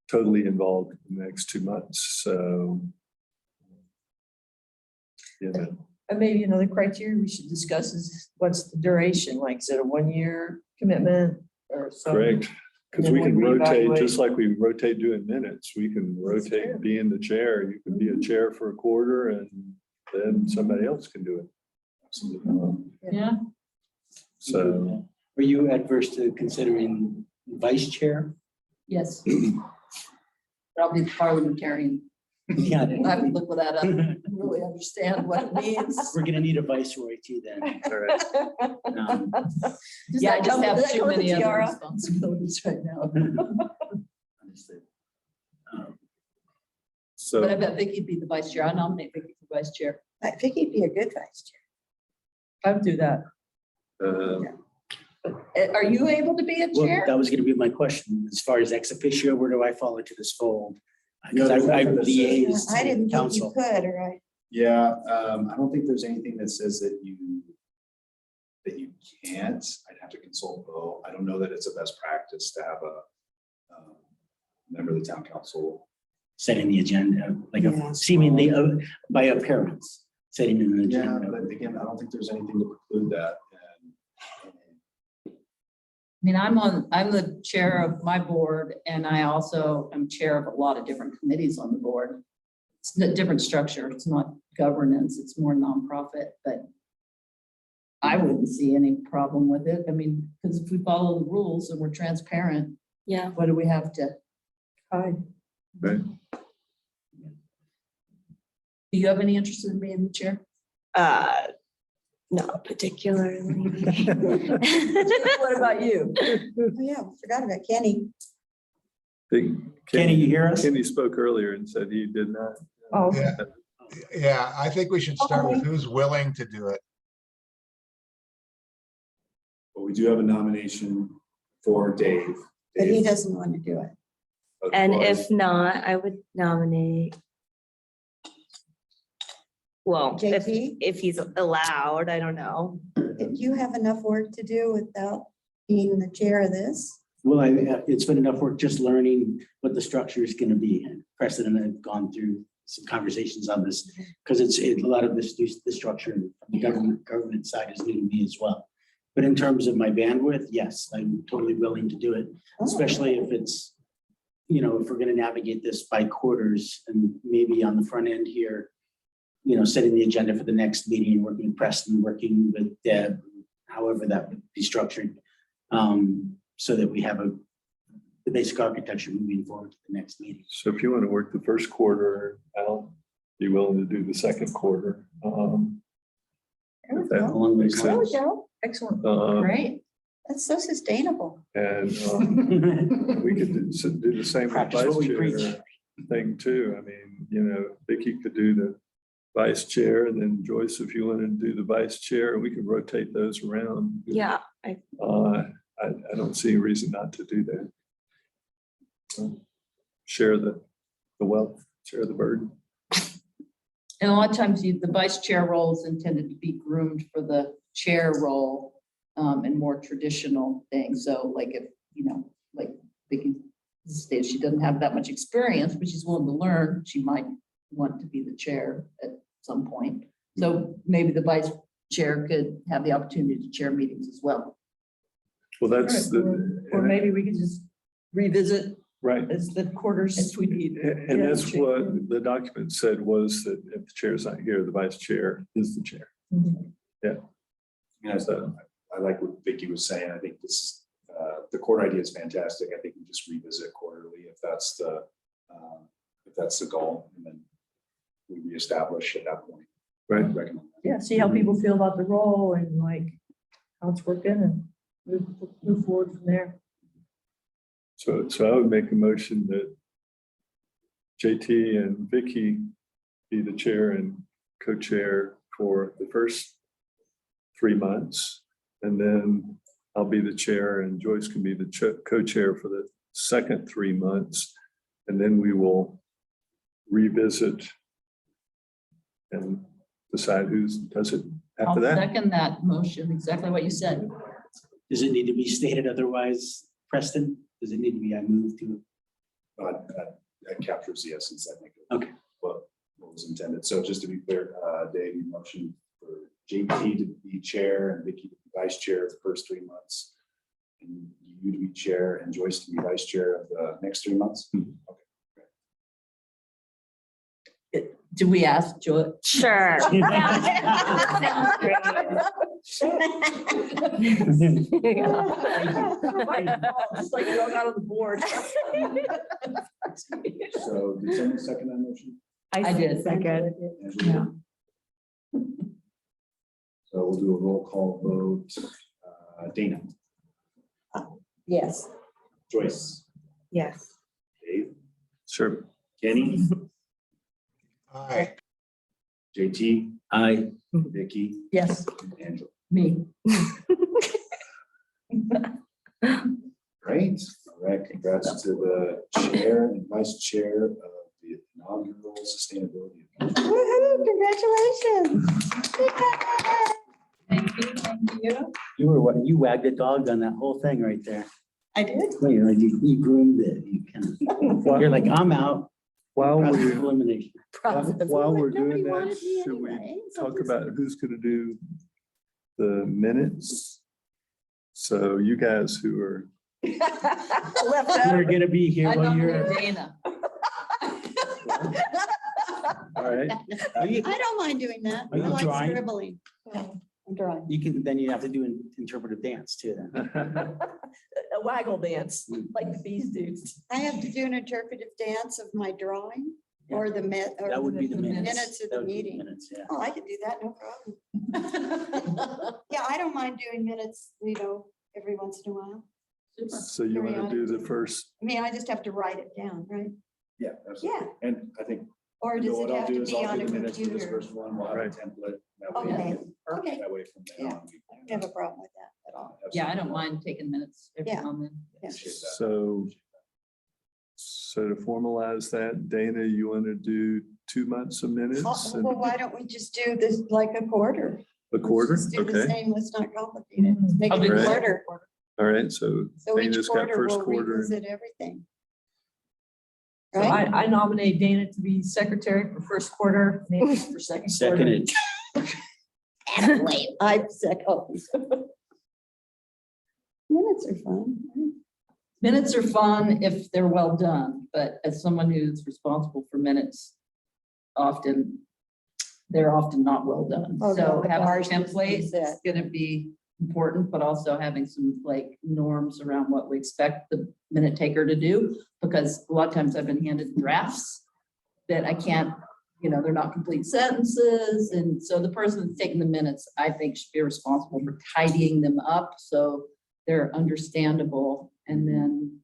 totally involved in the next 2 months. So, you know. And maybe another criteria we should discuss is what's the duration? Like, is it a 1-year commitment or so? Correct, because And we then can we rotate, reevaluate. just like we rotate doing minutes, we can That's rotate fair. being the chair. You can be a chair for a quarter and then somebody else can do it. Yeah. So, Are you adverse to considering vice chair? Yes. But I'll be the parliamentarian Yeah. I have to look that up, and really understand what it means. We're gonna need a viceroy too then. All right. Yeah, I just have Does that too come with a many other tiara? responsibilities right now. Understood. Um, So. But I bet Vicky'd be the vice chair. I nominate Vicky for vice chair. I think he'd be a good vice chair. I would do that. Are you able to be a Well, chair? that was gonna be my question. As far as ex officio, where do I fall into this fold? Because there's I nothing that says- liaised I didn't to think you council. could, or I, Yeah, I don't think there's anything that says that you can't. I'd have to consult Bo. I don't know that it's a best practice to have a member of the town council. Setting the agenda, like Yeah. seemingly by appearance, setting an Yeah, agenda. but again, I don't think there's anything to preclude that. I mean, I'm the chair of my board and I also am chair of a lot of different committees on the board. It's a different structure. It's not governance, it's more nonprofit, but I wouldn't see any problem with it. I mean, because if we follow the rules and we're transparent, Yeah. what do we have to? Hi. Right. Do you have any interest in being the chair? Not particularly. What about you? oh yeah, forgot about Kenny. Kenny, you hear us? Kenny spoke earlier and said he did not. Oh, Yeah, yeah, I think we should start with who's willing to do it. But we do have a nomination for Dave. But he Dave, doesn't want to do it. And was- if not, I would nominate. Well, JT? if he's allowed, I don't know. Do you have enough work to do without being the chair of this? Well, it's been enough work just learning what the structure is gonna be. And Preston and I have gone through some conversations on this, because a lot of this, the structure from the government side is new to me as well. But in terms of my bandwidth, yes, I'm totally willing to do it, especially if it's, if we're gonna navigate this by quarters and maybe on the front end here, setting the agenda for the next meeting, working with Preston, working with Deb, however that would be structured. So that we have the basic architecture moving forward to the next meeting. So if you want to work the first quarter, I'll be willing to do the second quarter. There we If that go. Along those makes there we sense. go. Excellent. Great. That's so sustainable. And lines. we could do the same with Practice what vice we preach. chair thing too. I mean, Vicky could do the vice chair, and then Joyce, if you wanted to do the vice chair, we could rotate those around. Yeah, I don't see a reason not to do that. Share the wealth, share the burden. And a lot of times the vice chair role is intended to be groomed for the chair role and more traditional things. So like if, like Vicky stated, she doesn't have that much experience, but she's willing to learn. She might want to be the chair at some point. So maybe the vice chair could have the opportunity to chair meetings as well. Well, that's Or maybe we could just revisit right. as the quarters. If we need. And Yeah, that's chair. what the document said, was that if the chair's not here, the vice chair is the chair. So, I like what Vicky was saying. I think this, the court idea is fantastic. I think we just revisit quarterly if that's the goal, and then we reestablish at that point. right. I'd recommend that. Yeah, see how people feel about the role and like how it's working and move forward from there. So I would make a motion that JT and Vicky be the chair and co-chair for the first 3 months. And then I'll be the chair and Joyce can be the co-chair for the second 3 months. And then we will revisit and decide who does it I'll after that. second that motion, exactly what you said. Does it need to be stated otherwise, Preston? Does it need to be, I move to? That captures the essence, I think. Okay. What was intended. So just to be clear, Dave, you motion for JT to be chair and Vicky to be vice chair the first 3 months. And you to be chair and Joyce to be vice chair of the next 3 months. Do we ask Joy? sure. It's like you all got on the board. So did someone second that motion? I did. Second. Angela? So we'll do a roll call vote. Dana, Yes. Joyce, Yes. Dave, Sure. Kenny, Aye. JT, I, Vicky, Yes, and Angela. Me. Great. All right. Congrats to the chair and vice chair of the inaugural sustainability. Woohoo, congratulations. Thank you, thank you. you wagged a dog on that whole thing right there. I did. Wait, like you groomed it. You kind of, you're like, I'm out. While Process of we're, elimination. while we're Nobody doing that, wanted me should we anyway, so talk just- about who's gonna do the minutes? So you guys who are, Left You're out. gonna be here I while nominate you're. Dana. all right, I don't mind doing that. I Are you like drawing? scribbling. Yeah, I'm drawing. You can, then you have to do an interpretive dance too then. a waggle dance, like the bees do. I have to do an interpretive dance of my drawing or the or That would be the the minutes. minutes of That the would be meeting. Minutes, yeah. Oh, I could do that, no problem. Yeah, I don't mind doing minutes, every once in a while. so you wanna do the first, I mean, I just have to write it down, right? Yeah, absolutely. Yeah, And I think or you know does what it I'll have do to is be I'll on do a the minutes for this computer? first one. We'll have a Right. template. That way Okay, we okay. That way from Yeah. there on. I don't have a problem with that at all. Yeah, I don't mind taking minutes every Yeah. now and then. Yeah. Appreciate that. so to formalize that, Dana, you wanna do 2 months of minutes and Well, why don't we just do this like a quarter? a quarter? Just do the Okay, same, let's not complicate it. Let's Make I'll it do a that. quarter. all right, so So each Dana's got quarter first we'll quarter. revisit everything. So Right? I nominate Dana to be secretary for first quarter, Nancy for second quarter. Seconded. I second. Minutes are fun. right? Minutes are fun if they're well done, but as someone who's responsible for minutes, they're often not well done. Oh, So no, having a ours just template is is that. gonna be important, but also having some like norms around what we expect the minute taker to do. Because a lot of times I've been handed drafts that I can't, they're not complete sentences. And so the person that's taking the minutes, I think, should be responsible for tidying them up so they're understandable. And then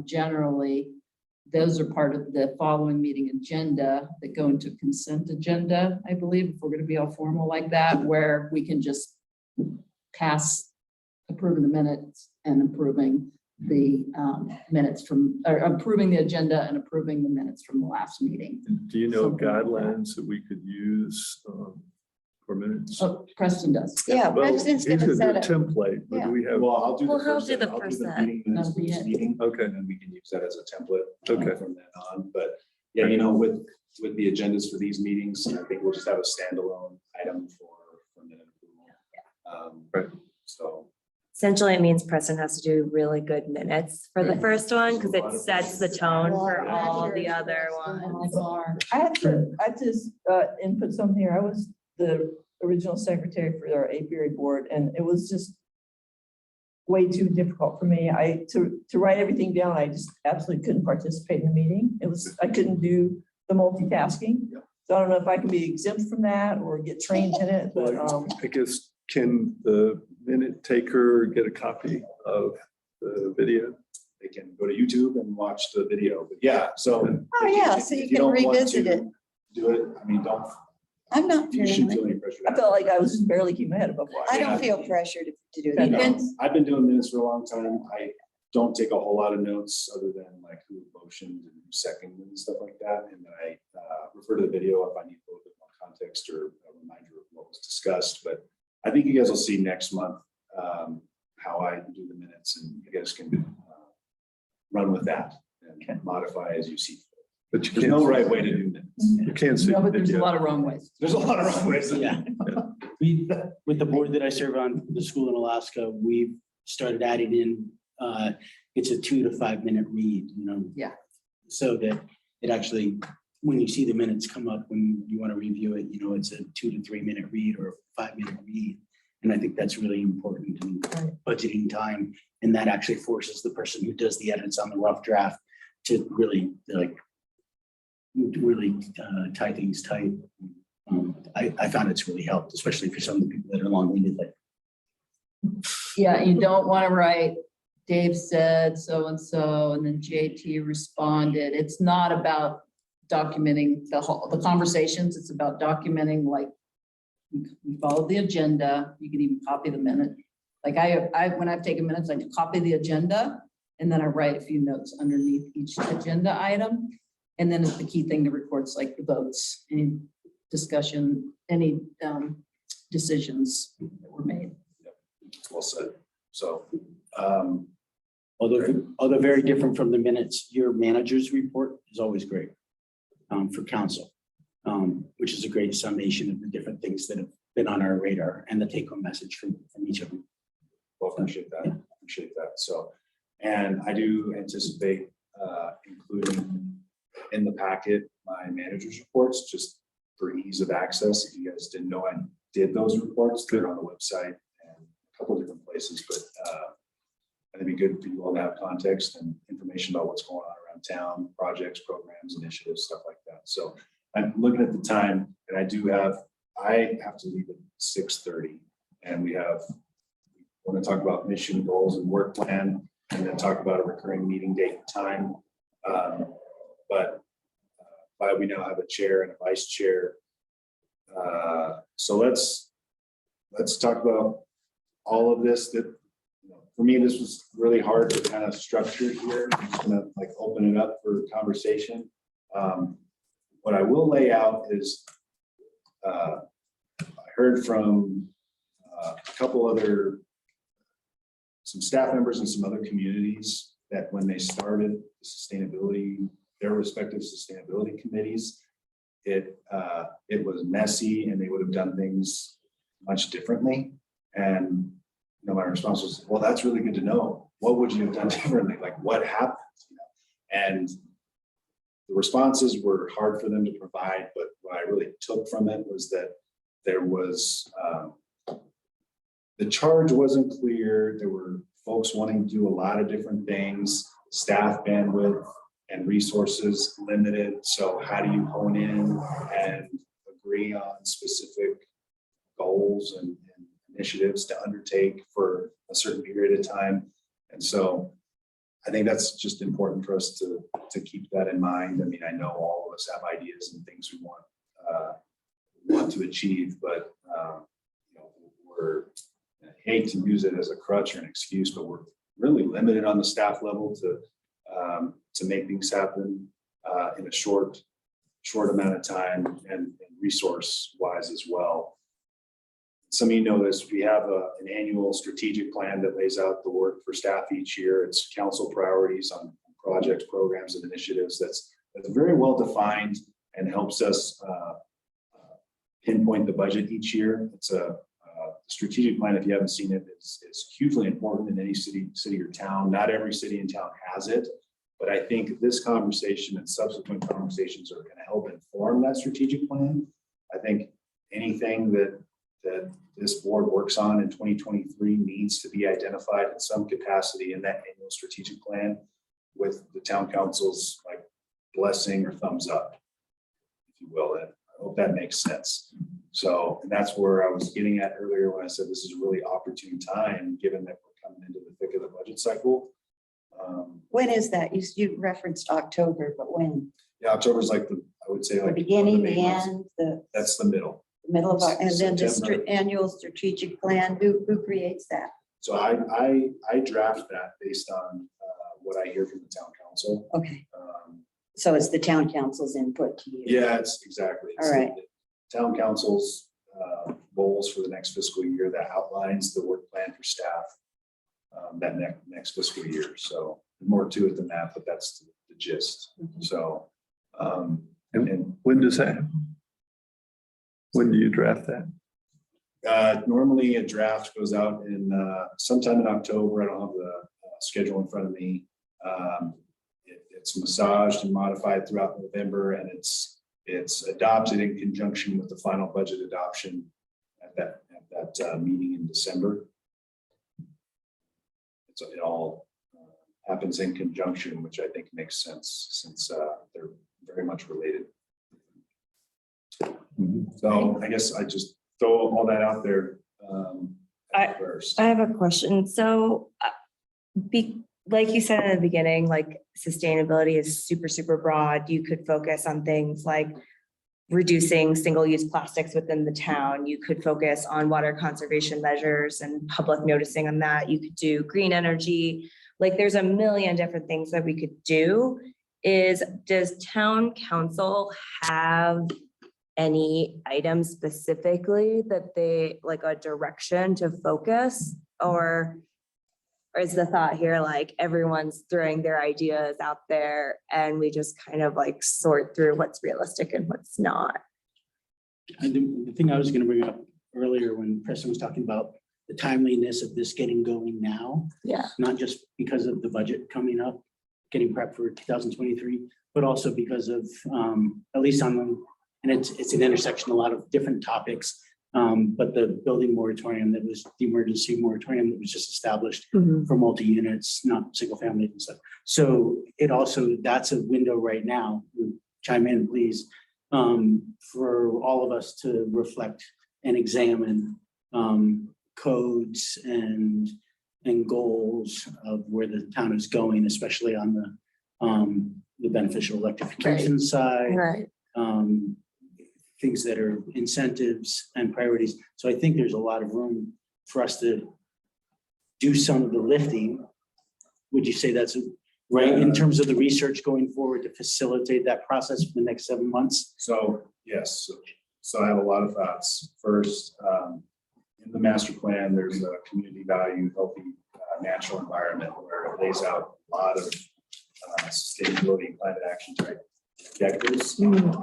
generally, those are part of the following meeting agenda that go into consent agenda, I believe, if we're gonna be all formal like that, where we can just pass approving the minutes and approving the minutes from, or approving the agenda and approving the minutes from the last meeting. Do you know Something like that. guidelines that we could use for minutes? Oh, Preston does. Yeah, Well, Preston's he's gonna do set a it. template, but Yeah. do we have, Well, I'll do the Well, he'll first do the set. I'll first the set. meeting minutes That'll for be this it. meeting, Okay. And then we can use that as a template Okay. from then on. But yeah, with the agendas for these meetings, I think we'll just have a standalone item for minute approval. Right. So. Essentially, it means Preston has to do really good minutes for the Right. first one because it sets the tone for all the other ones. I have to input something here. I was the original secretary for our apiary board, and it was just way too difficult for me. To write everything down, I just absolutely couldn't participate in the meeting. I couldn't do the multitasking. So I don't know if I can be exempt from that or get trained in it, but, I guess, can the minute taker get a copy of the video? They can go to YouTube and watch the video, but yeah, so. Oh, yeah, so you can revisit it. Do it, I mean, I'm not you feeling shouldn't like, feel any pressure. I felt like I was just barely keeping my head above water. I don't feel pressured to do You that. can- I've been doing minutes for a long time. I don't take a whole lot of notes other than like who motioned and who seconded and stuff like that. And then I refer to the video if I need a little bit more context or a reminder of what was discussed. But I think you guys will see next month how I do the minutes, and you guys can run with that and modify as you see fit. But you There's can't, no right way to do minutes. you can't see No, the but there's a video. lot of wrong ways. There's a lot of wrong ways. Yeah. With the board that I serve on, the school in Alaska, we've started adding in, it's a 2 to 5 minute read, Yeah. So that it actually, when you see the minutes come up, when you want to review it, it's a 2 to 3 minute read or a 5 minute read. And I think that's really important in budgeting time. And that actually forces the person who does the edits on the rough draft to really like really tie things tight. I found it's really helped, especially for some of the people that are long-winded, like, Yeah, you don't want to write, Dave said so-and-so, and then JT responded. It's not about documenting the conversations. It's about documenting, like, we followed the agenda. You can even copy the minute. Like when I've taken minutes, I copy the agenda and then I write a few notes underneath each agenda item. And then the key thing to record is like the votes, any discussion, any decisions that were made. Well said. So, although very different from the minutes, your manager's report is always great for council, which is a great summation of the different things that have been on our radar and the take-home message from each of them. well, appreciate that. Appreciate that. So, and I do anticipate including in the packet my manager's reports, just for ease of access. If you guys didn't know I did those reports, they're on the website and a couple of different places, but I think it'd be good for you all to have context and information about what's going on around town, projects, programs, initiatives, stuff like that. So I'm looking at the time, and I have to leave at 6:30, and we want to talk about mission, goals, and work plan, and then talk about a recurring meeting date and time. But we now have a chair and a vice chair. So let's talk about all of this. That, for me, this was really hard to kind of structure here. I'm just gonna like open it up for conversation. What I will lay out is I heard from a couple other, some staff members and some other communities that when they started the sustainability, their respective sustainability committees, it was messy and they would have done things much differently. And my response was, well, that's really good to know. What would you have done differently? Like what happened? And the responses were hard for them to provide, but what I really took from it was that there was, the charge wasn't clear. There were folks wanting to do a lot of different things, staff bandwidth and resources limited. So how do you hone in and agree on specific goals and initiatives to undertake for a certain period of time? And so I think that's just important for us to keep that in mind. I mean, I know all of us have ideas and things we want to achieve, but I hate to use it as a crutch or an excuse, but we're really limited on the staff level to make things happen in a short amount of time and resource wise as well. Some of you know this, we have an annual strategic plan that lays out the work for staff each year. It's council priorities on projects, programs, and initiatives that's very well defined and helps us pinpoint the budget each year. It's a strategic plan, if you haven't seen it, is hugely important in any city or town. Not every city and town has it, but I think this conversation and subsequent conversations are going to help inform that strategic plan. I think anything that this board works on in 2023 needs to be identified in some capacity in that annual strategic plan with the town council's like blessing or thumbs up, if you will. And I hope that makes sense. So, and that's where I was getting at earlier when I said this is a really opportune time, given that we're coming into the thick of the budget cycle. When is that? You referenced October, but when? Yeah, October is like I would say The like beginning, one of the months. end, That's the middle. the middle of, and then the September. annual strategic plan, who creates that? So I draft that based on what I hear from the town council. Okay, so it's the town council's input to you. Yeah, it's exactly. All right. The town council's goals for the next fiscal year that outlines the work plan for staff that next fiscal year. So more to it than that, but that's the gist. So and When does that happen? When do you draft that? normally a draft goes out in sometime in October. I don't have the schedule in front of me. It's massaged and modified throughout November, and it's adopted in conjunction with the final budget adoption at that meeting in December. So it all happens in conjunction, which I think makes sense since they're very much related. So I guess I just throw all that out there. First. I have a question. So, like you said in the beginning, like sustainability is super, super broad. You could focus on things like reducing single-use plastics within the town. You could focus on water conservation measures and public noticing on that. You could do green energy. Like there's a million different things that we could do. Does town council have any items specifically that they like a direction to focus, or is the thought here like everyone's throwing their ideas out there and we just kind of like sort through what's realistic and what's not? And the thing I was going to bring up earlier when Preston was talking about the timeliness of this getting going now, Yeah. not just because of the budget coming up, getting prepped for 2023, but also because of at least on the, and it's an intersection, a lot of different topics. But the building moratorium that was the emergency moratorium that was just established for multi-units, not single family and stuff. So it also, that's a window right now, chime in please, for all of us to reflect and examine codes and goals of where the town is going, especially on the beneficial electrification side. Right. Things that are incentives and priorities. So I think there's a lot of room for us to do some of the lifting. Would you say that's right in terms of the research going forward to facilitate that process for the next 7 months? So yes, so I have a lot of thoughts. First, in the master plan, there's a community value, healthy natural environment where it lays out a lot of sustainability and climate action type objectives. And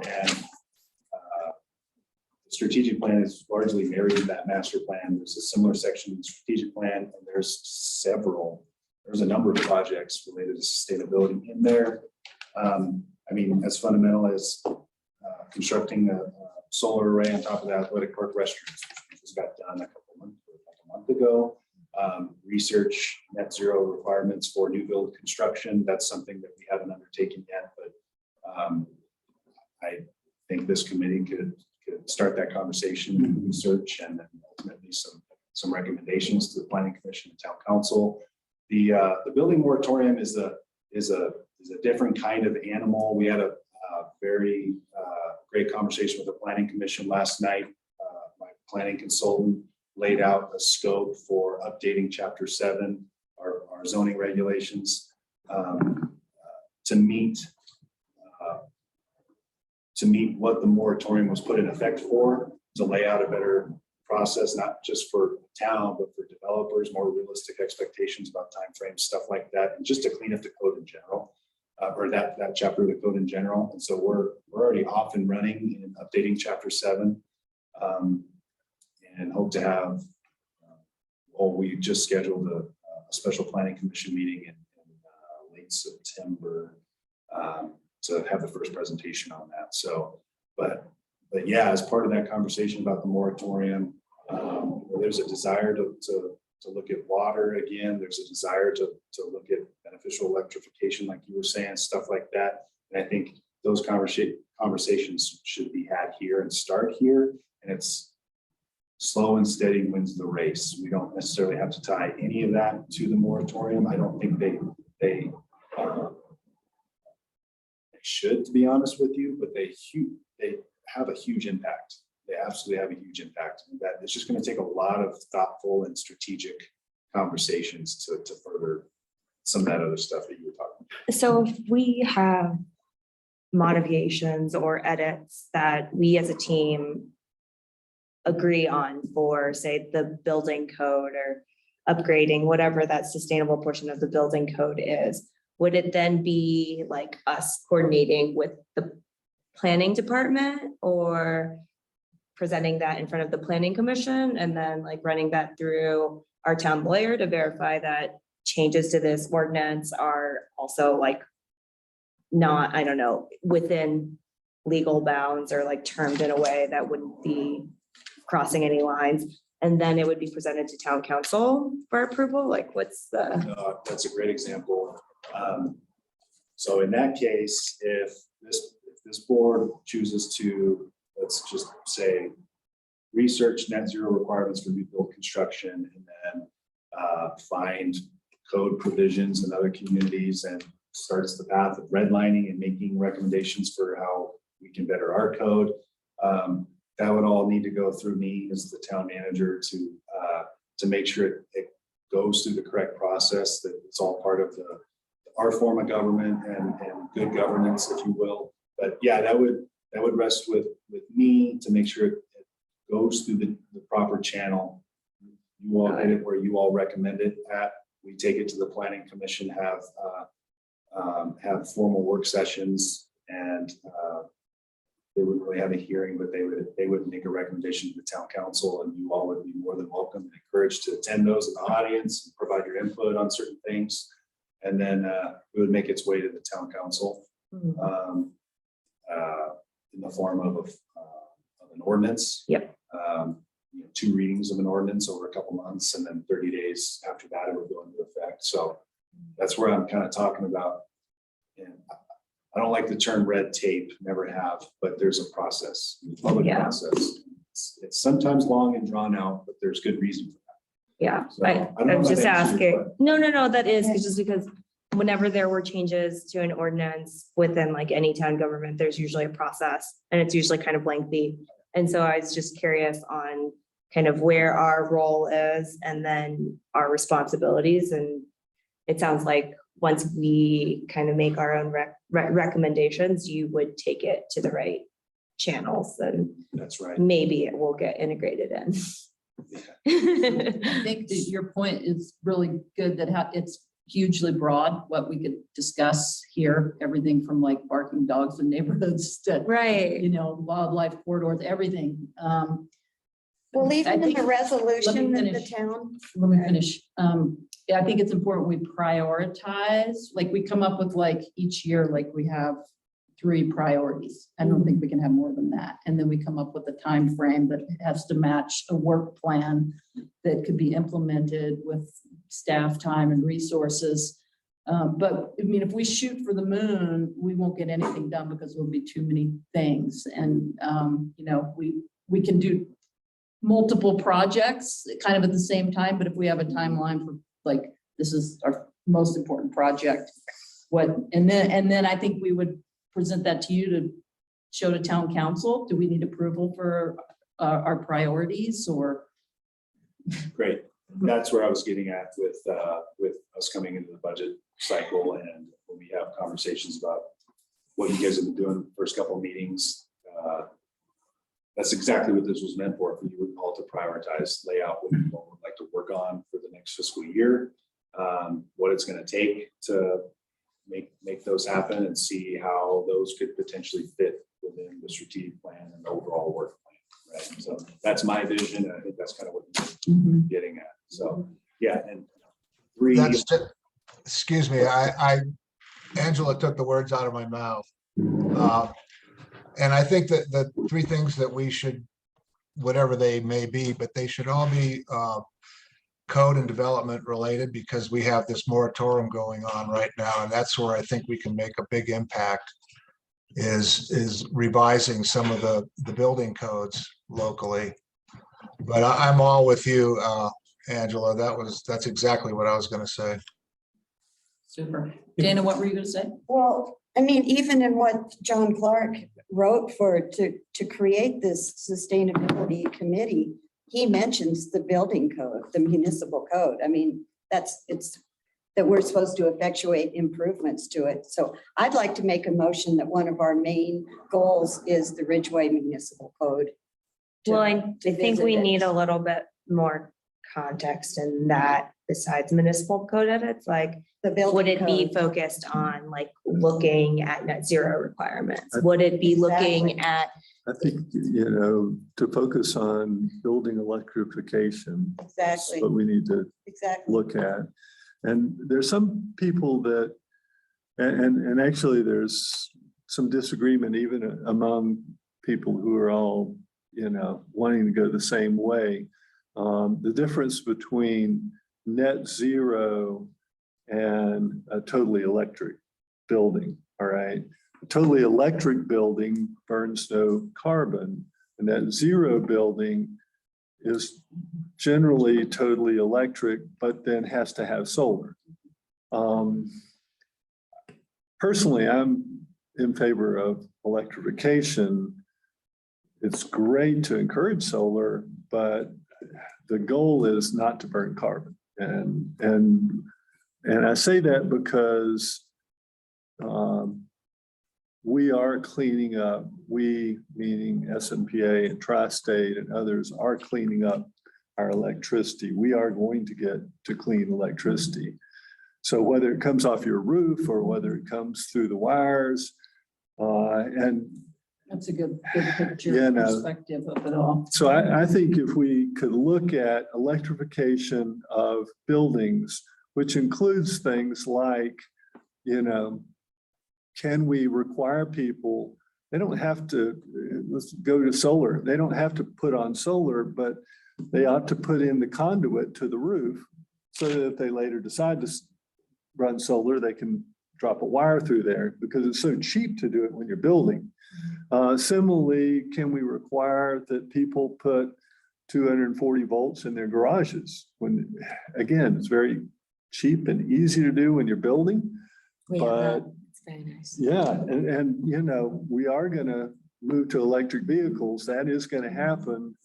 strategic plan is largely married to that master plan. There's a similar section in the strategic plan, and there's a number of projects related to sustainability in there. I mean, as fundamental as constructing a solar array on top of the athletic park restrooms, which just got done a month ago. Research net zero requirements for new build construction. That's something that we haven't undertaken yet, but I think this committee could start that conversation and research, and then ultimately some recommendations to the planning commission and town council. The building moratorium is a different kind of animal. We had a very great conversation with the planning commission last night. My planning consultant laid out a scope for updating chapter 7, our zoning regulations, to meet what the moratorium was put in effect for, to lay out a better process, not just for town, but for developers, more realistic expectations about timeframes, stuff like that, and just to clean up the code in general, or that chapter of the code in general. And so we're already off and running in updating chapter 7, and hope to have, we just scheduled a special planning commission meeting in late September, to have the first presentation on that. So, but yeah, as part of that conversation about the moratorium, there's a desire to look at water again. There's a desire to look at beneficial electrification, like you were saying, stuff like that. And I think those conversations should be had here and start here. And it's slow and steady wins the race. We don't necessarily have to tie any of that to the moratorium. I don't think they should, to be honest with you, but they have a huge impact. They absolutely have a huge impact. And that it's just going to take a lot of thoughtful and strategic conversations to further some of that other stuff that you were talking about. So if we have modifications or edits that we as a team agree on for, say, the building code or upgrading, whatever that sustainable portion of the building code is, would it then be like us coordinating with the planning department or presenting that in front of the planning commission and then like running that through our town lawyer to verify that changes to this ordinance are also like not, I don't know, within legal bounds or like termed in a way that wouldn't be crossing any lines? And then it would be presented to town council for approval? Like what's the? That's a great example. So in that case, if this board chooses to let's just say, research net zero requirements for new build construction, and then find code provisions in other communities and starts the path of redlining and making recommendations for how we can better our code. That would all need to go through me as the town manager to make sure it goes through the correct process, that it's all part of our form of government and good governance, if you will. But yeah, that would rest with me to make sure it goes through the proper channel. You all hit it where you all recommend it at. We take it to the planning commission, have formal work sessions, and they wouldn't really have a hearing, but they would make a recommendation to the town council, and you all would be more than welcome and encouraged to attend those in the audience and provide your input on certain things. And then it would make its way to the town council in the form of an ordinance. Yep. 2 readings of an ordinance over a couple months, and then 30 days after that it would go into effect. So that's where I'm kind of talking about. And I don't like the term red tape, never have, but there's a process, public Yeah. process. It's sometimes long and drawn out, but there's good reason for that. Yeah, So, I don't know I'm if just that answers your asking. No, that is just because whenever there were changes to an ordinance within like any town government, there's usually a process and it's usually kind of lengthy. And so I was just curious on kind of where our role is and then our responsibilities. And it sounds like once we kind of make our own recommendations, you would take it to the right channels and That's right. maybe it will get integrated in. I think that your point is really good, that it's hugely broad, what we could discuss here, everything from like barking dogs in neighborhoods to, Right. wildlife corridors, everything. Well, I even in think- the resolution let me in the finish. town. Let me finish. Yeah, I think it's important we prioritize, like we come up with like each year, like we have 3 priorities. I don't think we can have more than that. And then we come up with a time frame that has to match a work plan that could be implemented with staff time and resources. But I mean, if we shoot for the moon, we won't get anything done because there'll be too many things. And, we can do multiple projects kind of at the same time, but if we have a timeline for like, this is our most important project, and then I think we would present that to you to show to town council. Do we need approval for our priorities or? Great. That's where I was getting at with us coming into the budget cycle, and when we have conversations about what you guys have been doing the first couple of meetings. That's exactly what this was meant for you all to prioritize, lay out what you all would like to work on for the next fiscal year, what it's going to take to make those happen, and see how those could potentially fit within the strategic plan and the overall work plan. Right. So that's my vision, and I think that's kind of what you're getting at. So yeah, and 3. Excuse me, Angela took the words out of my mouth. And I think that the 3 things that we should, whatever they may be, but they should all be code and development related, because we have this moratorium going on right now. And that's where I think we can make a big impact, is revising some of the building codes locally. But I'm all with you, Angela. That's exactly what I was going to say. Super. Dana, what were you going to say? Well, I mean, even in what John Clark wrote to create this sustainability committee, he mentions the building code, the municipal code. I mean, it's that we're supposed to effectuate improvements to it. So I'd like to make a motion that one of our main goals is the Ridgway Municipal Code. Well, I think visit we it. need a little bit more context in that besides municipal code edits, like, The building would it be code. focused on like looking at net zero requirements? Would it be looking Exactly. at, I think, to focus on building electrification, is Exactly, what we need to exactly. look at. And there's some people that, and actually there's some disagreement even among people who are all, wanting to go the same way. The difference between net zero and a totally electric building, all right? A totally electric building burns no carbon, And that zero building is generally totally electric, but then has to have solar. Personally, I'm in favor of electrification. It's great to encourage solar, but the goal is not to burn carbon. And I say that because we are cleaning up, we meaning SMPA and Tri-State and others are cleaning up our electricity. We are going to get to clean electricity. So whether it comes off your roof or whether it comes through the wires, and That's a good picture Yeah, no. perspective of it all. so I think if we could look at electrification of buildings, which includes things like, can we require people, they don't have to, let's go to solar. They don't have to put on solar, but they ought to put in the conduit to the roof so that if they later decide to run solar, they can drop a wire through there because it's so cheap to do it when you're building. Similarly, can we require that people put 240 volts in their garages when, again, it's very cheap and easy to do when you're building. But It's very nice. yeah, and we are gonna move to electric vehicles. That is gonna happen.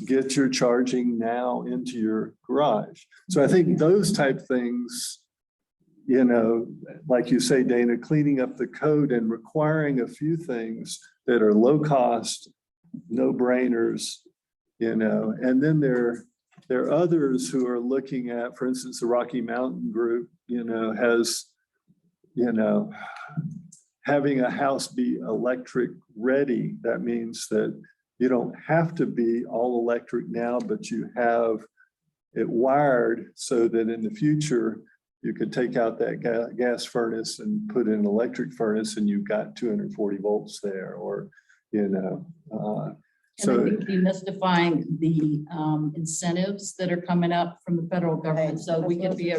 Get your charging now into your garage. So I think those type things, like you say, Dana, cleaning up the code and requiring a few things that are low cost, no brainers, and then there are others who are looking at, for instance, the Rocky Mountain Group, has, having a house be electric ready. That means that you don't have to be all electric now, but you have it wired so that in the future, you could take out that gas furnace and put in an electric furnace and you've got 240 volts there, or, And I think demystifying the incentives that are coming up from the federal government. So we could be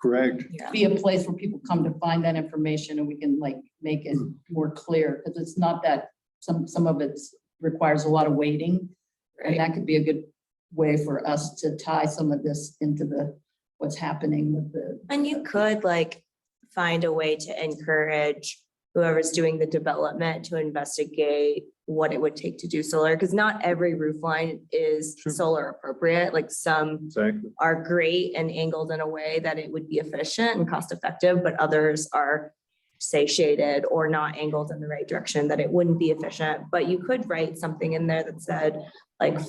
correct. be a place where people come to find that information and we can make it more clear. Because it's not that some of it requires a lot of waiting. And that could be a good way for us to tie some of this into what's happening with the. And you could find a way to encourage whoever's doing the development to investigate what it would take to do solar, because not every roof line is Sure. solar appropriate. Like some Exactly. are great and angled in a way that it would be efficient and cost effective, but others are say shaded or not angled in the right direction that it wouldn't be efficient. But you could write something in there that said,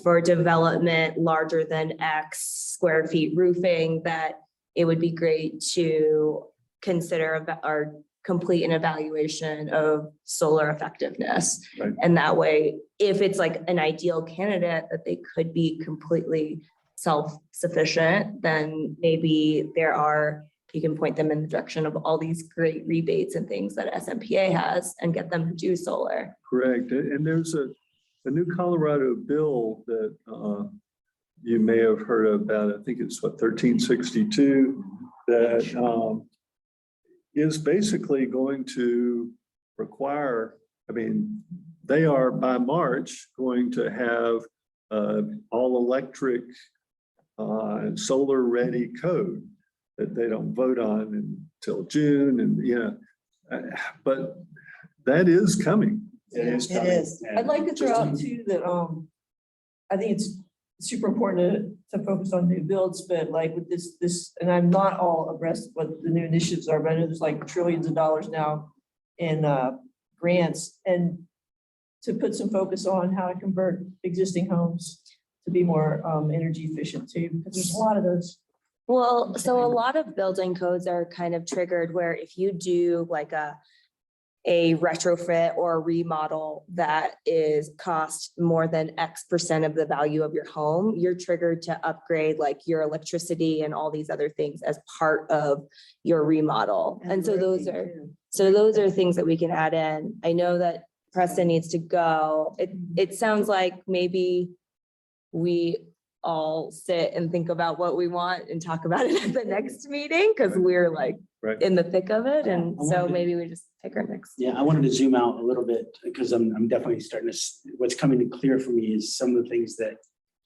for development larger than X square feet roofing, that it would be great to consider or complete an evaluation of solar effectiveness. Right. And that way, if it's an ideal candidate that they could be completely self-sufficient, then maybe you can point them in the direction of all these great rebates and things that SMPA has and get them to do solar. Correct. And there's a new Colorado bill that you may have heard about. I think it's 1362 that is basically going to require, they are by March going to have all electric and solar ready code that they don't vote on until June. And but that is coming. It is It coming. is. And I'd like to throw just out too that, I think it's super important to focus on new builds, but with this, and I'm not all abreast of what the new initiatives are, but I know there's trillions of dollars now in grants, and to put some focus on how to convert existing homes to be more energy efficient too, because there's a lot of those. Well, so a lot of building codes are kind of triggered where if you do a retrofit or a remodel that is cost more than X% of the value of your home, you're triggered to upgrade your electricity and all these other things as part of your remodel. And so those are things that we can add in. I know that Preston needs to go. It sounds like maybe we all sit and think about what we want and talk about it at the next meeting, because we're like Right. in the thick of it. And I so wanted to- maybe we just pick our next. Yeah, I wanted to zoom out a little bit because I'm definitely starting to, what's coming to clear for me is some of the things that,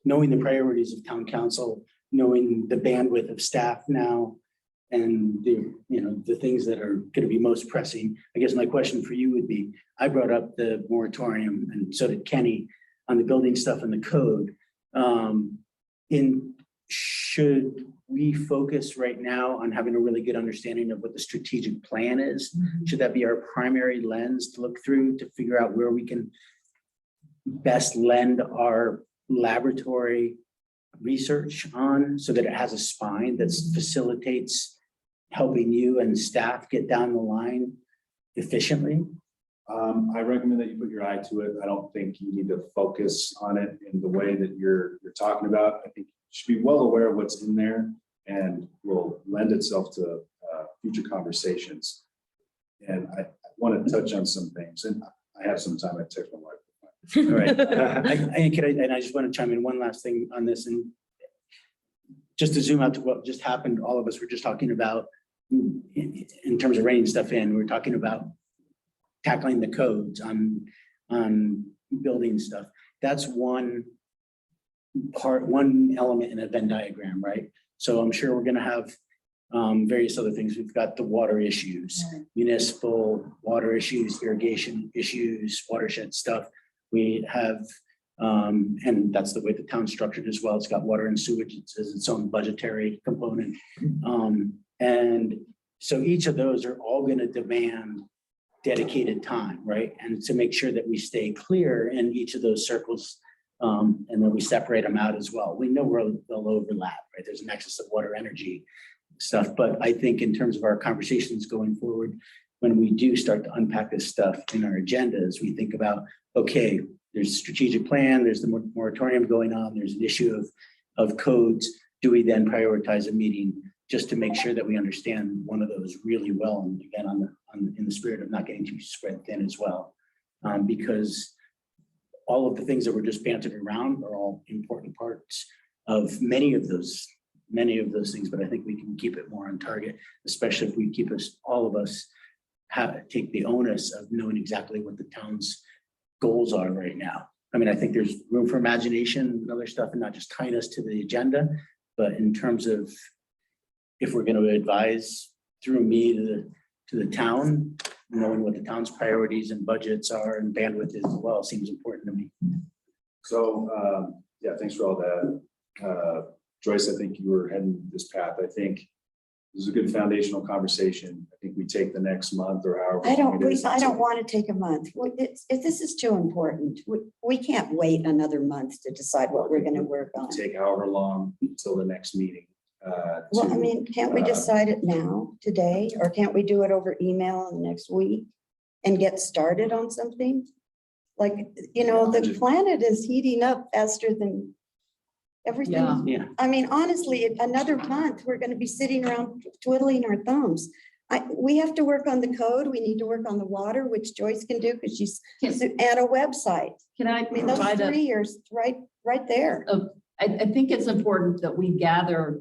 knowing the priorities of town council, knowing the bandwidth of staff now, and the, you know, the things that are going to be most pressing. I guess my question for you would be, I brought up the moratorium and so did Kenny on the building stuff and the code. Should we focus right now on having a really good understanding of what the strategic plan is? Should that be our primary lens to look through to figure out where we can best lend our laboratory research on so that it has a spine that facilitates helping you and staff get down the line efficiently? I recommend that you put your eye to it. I don't think you need to focus on it in the way that you're talking about. I think you should be well aware of what's in there and will lend itself to future conversations. And I want to touch on some things, and I have some time. I text my wife. All right. I just want to chime in one last thing on this, and just to zoom out to what just happened, all of us were just talking about in terms of reining stuff in, we're talking about tackling the codes on building stuff. That's one element in a Venn diagram, right? So I'm sure we're going to have various other things. We've got the water issues, municipal water issues, irrigation issues, watershed stuff. We have, and that's the way the town's structured as well. It's got water and sewage. It has its own budgetary component. And so each of those are all going to demand dedicated time, right? And to make sure that we stay clear in each of those circles, and then we separate them out as well. We know where they'll overlap, right? There's a nexus of water energy stuff, but I think in terms of our conversations going forward, when we do start to unpack this stuff in our agendas, we think about, okay, there's a strategic plan, there's the moratorium going on, there's an issue of codes. Do we then prioritize a meeting just to make sure that we understand one of those really well? And again, in the spirit of not getting too spread thin as well, because all of the things that we're just bantering around are all important parts of many of those things. But I think we can keep it more on target, especially if we keep all of us take the onus of knowing exactly what the town's goals are right now. I mean, I think there's room for imagination and other stuff, and not just tying us to the agenda, but in terms of if we're going to advise through me to the town, knowing what the town's priorities and budgets are and bandwidth is as well seems important to me. So, yeah, thanks for all that. Joyce, I think you were heading this path. I think this is a good foundational conversation. I think we take the next month or however. I long it is. don't want to take a month. This is too important. We can't wait another month to decide what we're going to work on. Take however long until the next meeting. Well, I mean, can't we decide it now, today, or can't we do it over email in the next week and get started on something? Like, you know, the planet is heating up faster than everything. Yeah. Yeah. I mean, honestly, another month, we're going to be sitting around twiddling our thumbs. We have to work on the code. We need to work on the water, which Joyce can do because she's at a website. Can I I mean, those provide 3 years, right there. I think it's important that we gather,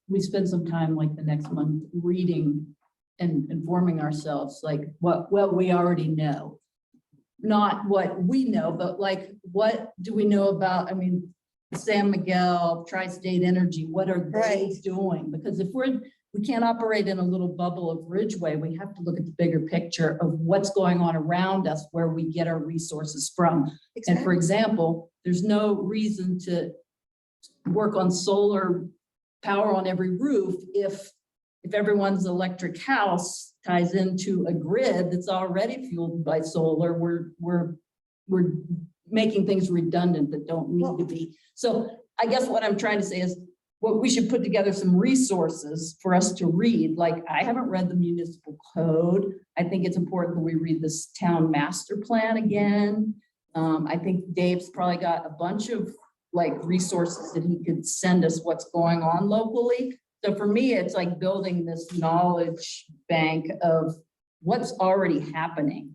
we spend some time like the next month reading and informing ourselves, like what we already know. Not what we know, but like, what do we know about, I mean, San Miguel, Tri-State Energy, what are they Right. doing? Because if we can't operate in a little bubble of Ridgway, we have to look at the bigger picture of what's going on around us, where we get our resources from. And for example, there's no reason to work on solar power on every roof if everyone's electric house ties into a grid that's already fueled by solar. We're making things redundant that don't need to be. So I guess what I'm trying to say is, what we should put together some resources for us to read. Like, I haven't read the municipal code. I think it's important that we read this town master plan again. I think Dave's probably got a bunch of like resources that he could send us what's going on locally. So for me, it's like building this knowledge bank of what's already happening.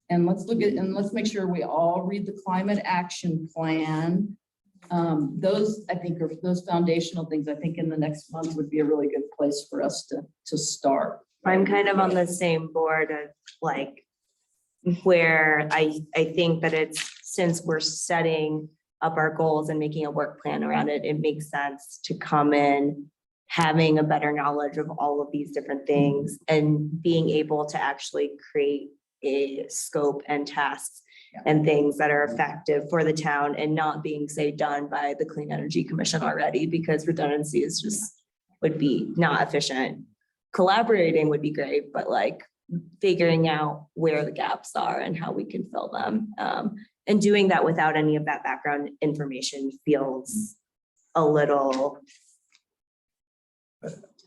And let's look at, and let's make sure we all read the climate action plan. Those, I think, are those foundational things, I think in the next month would be a really good place for us to start. I'm kind of on the same board of like, where I think that it's, since we're setting up our goals and making a work plan around it, it makes sense to come in having a better knowledge of all of these different things and being able to actually create a scope and tasks and things that are effective for the town and not being, say, done by the Clean Energy Commission already, because redundancy is just, would be not efficient. Collaborating would be great, but like figuring out where the gaps are and how we can fill them. And doing that without any of that background information feels a little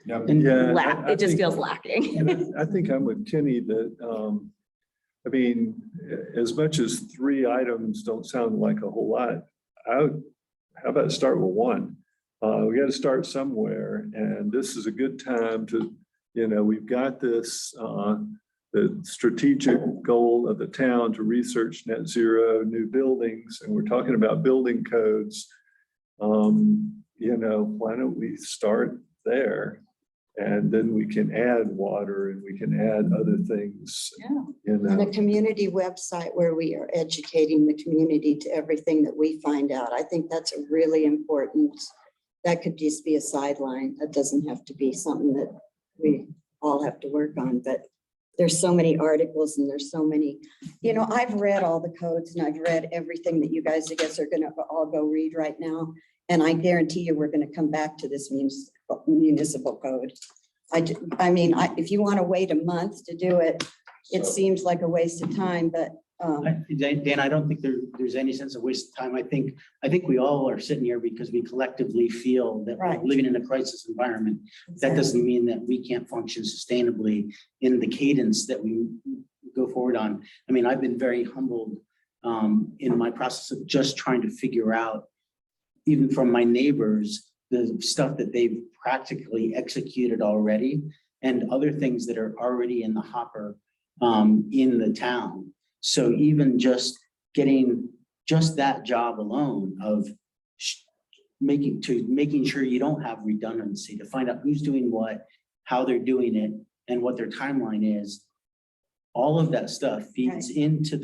Yep. Yeah. it just feels lacking. And I think I'm with Kenny that, I mean, as much as 3 items don't sound like a whole lot, how about start with 1? We got to start somewhere, and this is a good time to, we've got this, the strategic goal of the town to research net zero new buildings, and we're talking about building codes. Why don't we start there? And then we can add water and we can add other things. Yeah. And a community website where we are educating the community to everything that we find out. I think that's a really important, that could just be a sideline. That doesn't have to be something that we all have to work on, but there's so many articles and there's so many, I've read all the codes and I've read everything that you guys, I guess, are gonna all go read right now. And I guarantee you, we're gonna come back to this municipal code. I mean, if you want to wait a month to do it, it So- seems like a waste of time, but Dan, I don't think there's any sense of waste of time. I think we all are sitting here because we collectively feel that we're Right. living in a crisis environment. That doesn't mean that we can't function sustainably in the cadence that we go forward on. I mean, I've been very humbled in my process of just trying to figure out, even from my neighbors, the stuff that they've practically executed already and other things that are already in the hopper in the town. So even just getting just that job alone of making sure you don't have redundancy, to find out who's doing what, how they're doing it, and what their timeline is. All of that stuff feeds into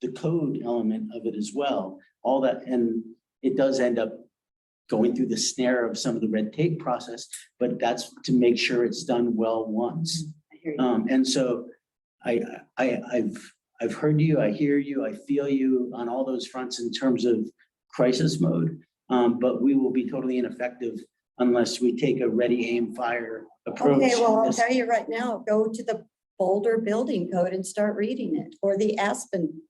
the code element of it as well. All that, and it does end up going through the snare of some of the red tape process, but that's to make sure it's done well once. I hear you. And so I've heard you, I hear you, I feel you on all those fronts in terms of crisis mode. But we will be totally ineffective unless we take a ready, aim, fire approach. Okay, well, I'll tell you right now, go to the Boulder Building Code and start reading it, or the Aspen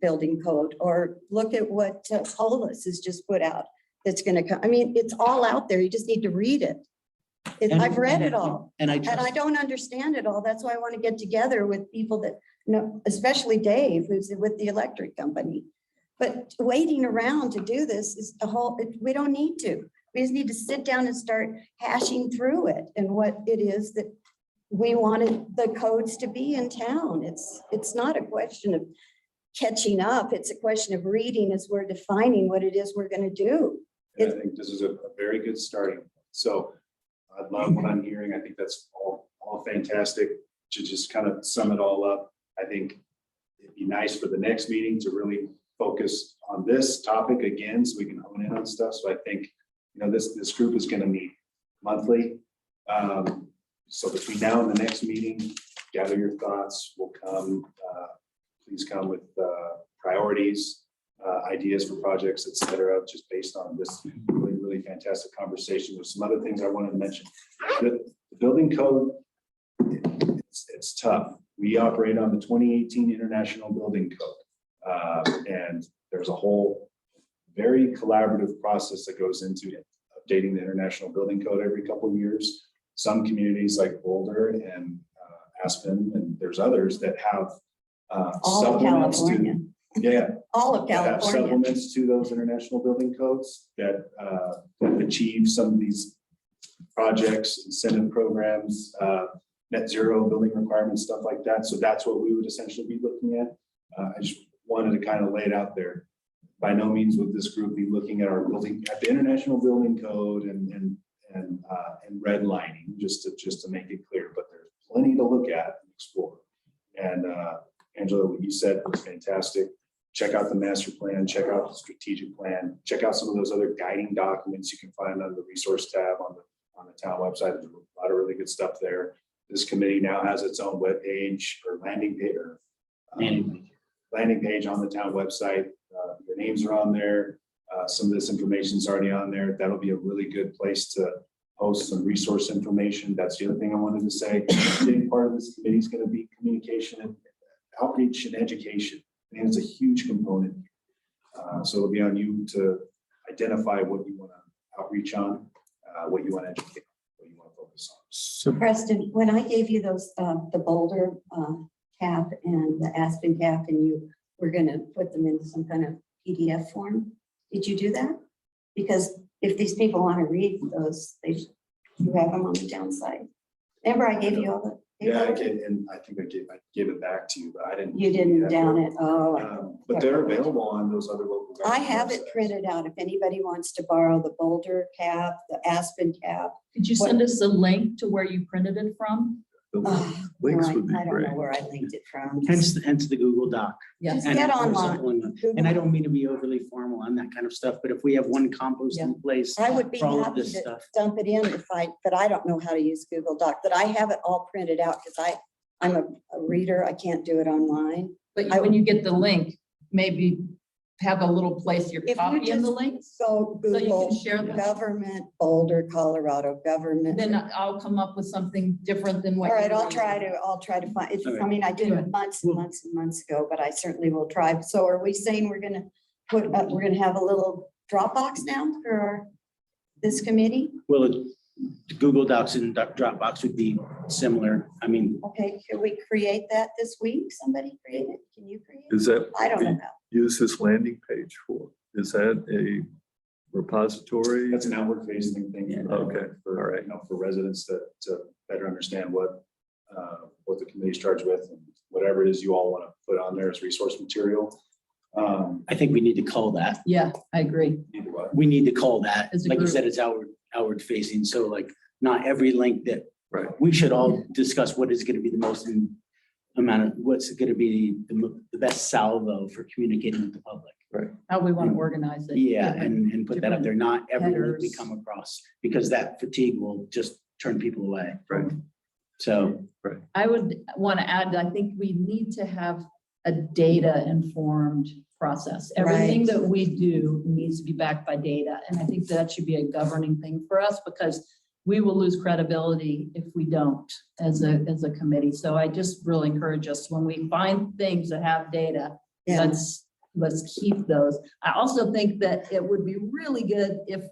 Building Code, or look at what Polis has just put out. That's gonna come, I mean, it's all out there. You just need to read it. I've read it all. And I And I don't understand it all. That's why I want to get together with people that know, especially Dave, who's with the electric company. But waiting around to do this is we don't need to. We just need to sit down and start hashing through it and what it is that we wanted the codes to be in town. It's not a question of catching up. It's a question of reading as we're defining what it is we're going to do. And I think this is a very good starting point. So I love what I'm hearing. I think that's all fantastic. To just kind of sum it all up, I think it'd be nice for the next meeting to really focus on this topic again, so we can hone in on stuff. So I think, this group is going to meet monthly. So between now and the next meeting, gather your thoughts. We'll come, please come with priorities, ideas for projects, et cetera, just based on this really fantastic conversation. There's some other things I wanted to mention. The building code, it's tough. We operate on the 2018 International Building Code. And there's a whole very collaborative process that goes into updating the International Building Code every couple of years. Some communities like Boulder and Aspen, and there's others that have All of supplements California. All of that have California. supplements to those international building codes that achieve some of these projects, incentive programs, net zero building requirements, stuff like that. So that's what we would essentially be looking at. I just wanted to kind of lay it out there. by no means would this group be looking at our building, at the International Building Code and redlining, just to make it clear, but there's plenty to look at and explore. And Angela, what you said was fantastic. Check out the master plan, check out the strategic plan, check out some of those other guiding documents you can find on the resource tab on the town website. There's a lot of really good stuff there. This committee now has its own webpage or landing page or landing page on the town website. The names are on there. Some of this information is already on there. That'll be a really good place to post some resource information. That's the other thing I wanted to say. A big part of this committee is going to be communication and outreach and education. And it's a huge component. So it'll be on you to identify what you want to outreach on, what you want to educate, what you want to focus on. So Preston, when I gave you those, the Boulder cap and the Aspen cap, and you were gonna put them into some kind of PDF form, did you do that? Because if these people want to read those, you have them on the downside. Remember, I gave you all the. Yeah, I paperwork? did, and I think I gave it back to you, but I didn't. You didn't down it. Oh, But they're available on those other local. I government have it websites. printed out. If anybody wants to borrow the Boulder cap, the Aspen cap. Could you send us a link to where you printed it from? the Oh, links right, would be I don't great. know where I linked it from. Hence the Google Doc. Yeah. Just And get or online. supplement. And I don't mean to be overly formal on that kind of stuff, but if we have one composting place I would be for all of happy this to stuff. dump it in but I don't know how to use Google Doc, but I have it all printed out because I'm a reader. I can't do it online. But when you get the link, maybe have a little place you're If you copying the just links. So So you Google can share them. government, Boulder, Colorado government. Then I'll come up with something different than what. All right, you I'll were try using. to find, it's, Okay. I mean, I did Yeah. it months and months and months ago, but I certainly will try. So are we saying we're gonna we're gonna have a little Dropbox now for this committee? Well, Google Docs and Dropbox would be similar. I mean, Okay, can we create that this week? Somebody create it? Can you create it? Is that, I don't know how. use this landing page for? Is that a repository? That's an outward facing thing. Yeah. Okay, For, all right. you know, for residents to better understand what the committee's charged with and whatever it is you all want to put on there as resource material. I think we need to call that. Yeah, I agree. Either way. We need to call that, As a like you group. said, it's outward facing. So like not every link that, Right. we should all discuss what is going to be the most amount of, what's going to be the best salvo for communicating with the public. How we want to organize it. Yeah, and put that up there, not every link we headers. come across, because that fatigue will just turn people away. Right. So, I would want to add, I think we need to have a data informed process. Everything Right. that we do needs to be backed by data. And I think that should be a governing thing for us because we will lose credibility if we don't as a committee. So I just really encourage us when we find things that have data, Yeah, let's keep those. I also think that it would be really good if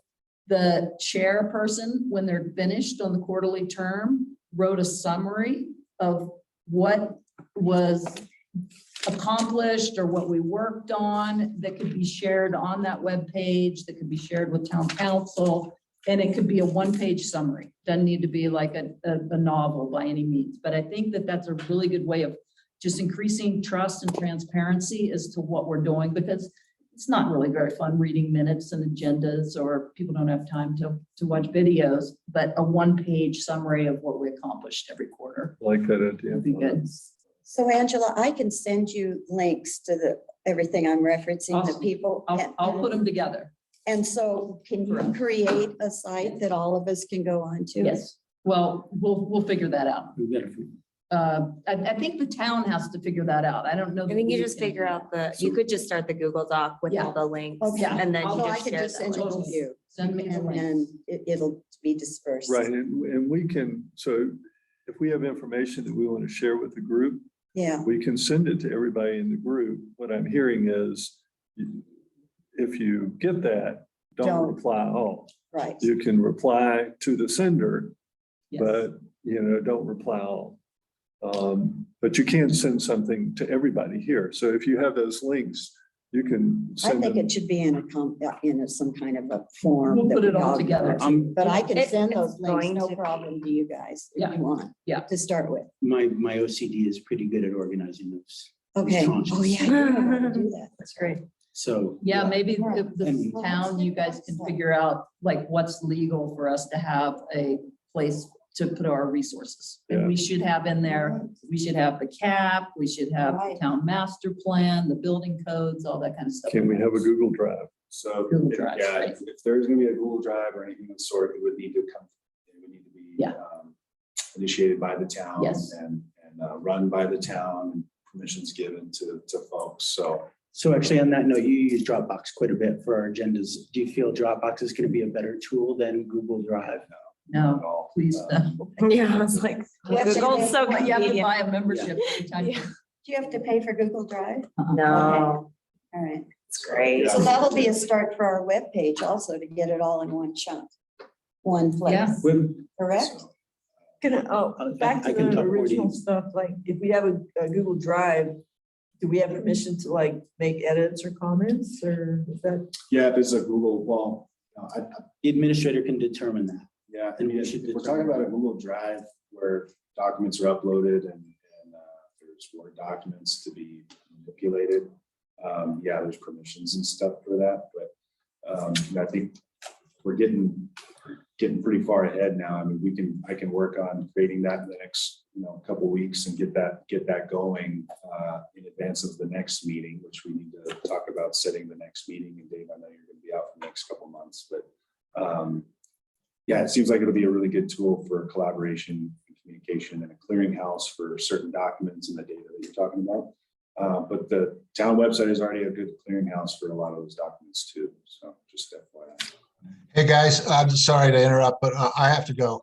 the chairperson, when they're finished on the quarterly term, wrote a summary of what was accomplished or what we worked on that could be shared on that webpage, that could be shared with town council. And it could be a one-page summary. Doesn't need to be like a novel by any means. But I think that that's a really good way of just increasing trust and transparency as to what we're doing, because it's not really very fun reading minutes and agendas, or people don't have time to watch videos, but a one-page summary of what we accomplished every quarter Like that idea. would be good. so Angela, I can send you links to everything I'm referencing, the Awesome. people. I'll put them together. And so can you Correct. create a site that all of us can go on to? Yes. Well, we'll figure that out. we've got to. I think the town has to figure that out. I don't know. I that think you we just can. figure out you could just start the Google Doc with Yeah. all the links. Okay. And then So you So I just can share just that send it link. to you Send me the and link. then it'll be dispersed. Right, and we can, so if we have information that we want to share with the group, Yeah, we can send it to everybody in the group. What I'm hearing is, if you get that, Don't. don't reply all. right. You can reply to the sender, Yes. but, don't reply all. But you can send something to everybody here. So if you have those links, you can I send think them. it should be in some kind of a form. We'll that put it we all together. But I can It- send it's those links, going no to problem to you guys if Yeah. you want. Yeah. To start with. My OCD is pretty good at organizing those. Okay. tranches. Oh, yeah, you know how to do that. That's great. So. Yeah, maybe Right. if the And- town, you guys can figure out like what's legal for us to have a place to put our resources. And Yeah. we should have in there, we should have the cap, we should have the Right. town master plan, the building codes, all that kind of stuff. Can we have a Google Drive? So, Google if- Drive, yeah, right. if there's gonna be a Google Drive or anything of the sort, it would need to come, it would need to be Yeah. initiated by the town. Yes. And run by the town, and permissions given to folks, so. So actually, on that note, you use Dropbox quite a bit for our agendas. Do you feel Dropbox is going to be a better tool than Google Drive? No, at all. please, Um, no. Yeah, I was like, You have to Google's so You have to convenient. buy a membership every time. Yeah. Do you have to pay for Google Drive? No, All right. it's great. So that'll be a start for our webpage also to get it all in one chunk, one Yeah. place, We've- correct? Back I to can the talk more to original you. stuff, like if we have a Google Drive, do we have permission to like make edits or comments or is that? Yeah, if it's a Google, well, The administrator can determine that. yeah, I And mean, we if should we're talking about a Google Drive where documents are uploaded and there's Word documents to be manipulated. Yeah, there's permissions and stuff for that, but I think we're getting pretty far ahead now. I mean, I can work on creating that in the next, couple weeks and get that going in advance of the next meeting, which we need to talk about setting the next meeting. And Dave, I know you're going to be out for the next couple months, but yeah, it seems like it'll be a really good tool for collaboration and communication and a clearinghouse for certain documents and the data that you're talking about. But the town website is already a good clearinghouse for a lot of those documents too. So just FYI. Hey, guys, I'm sorry to interrupt, but I have to go.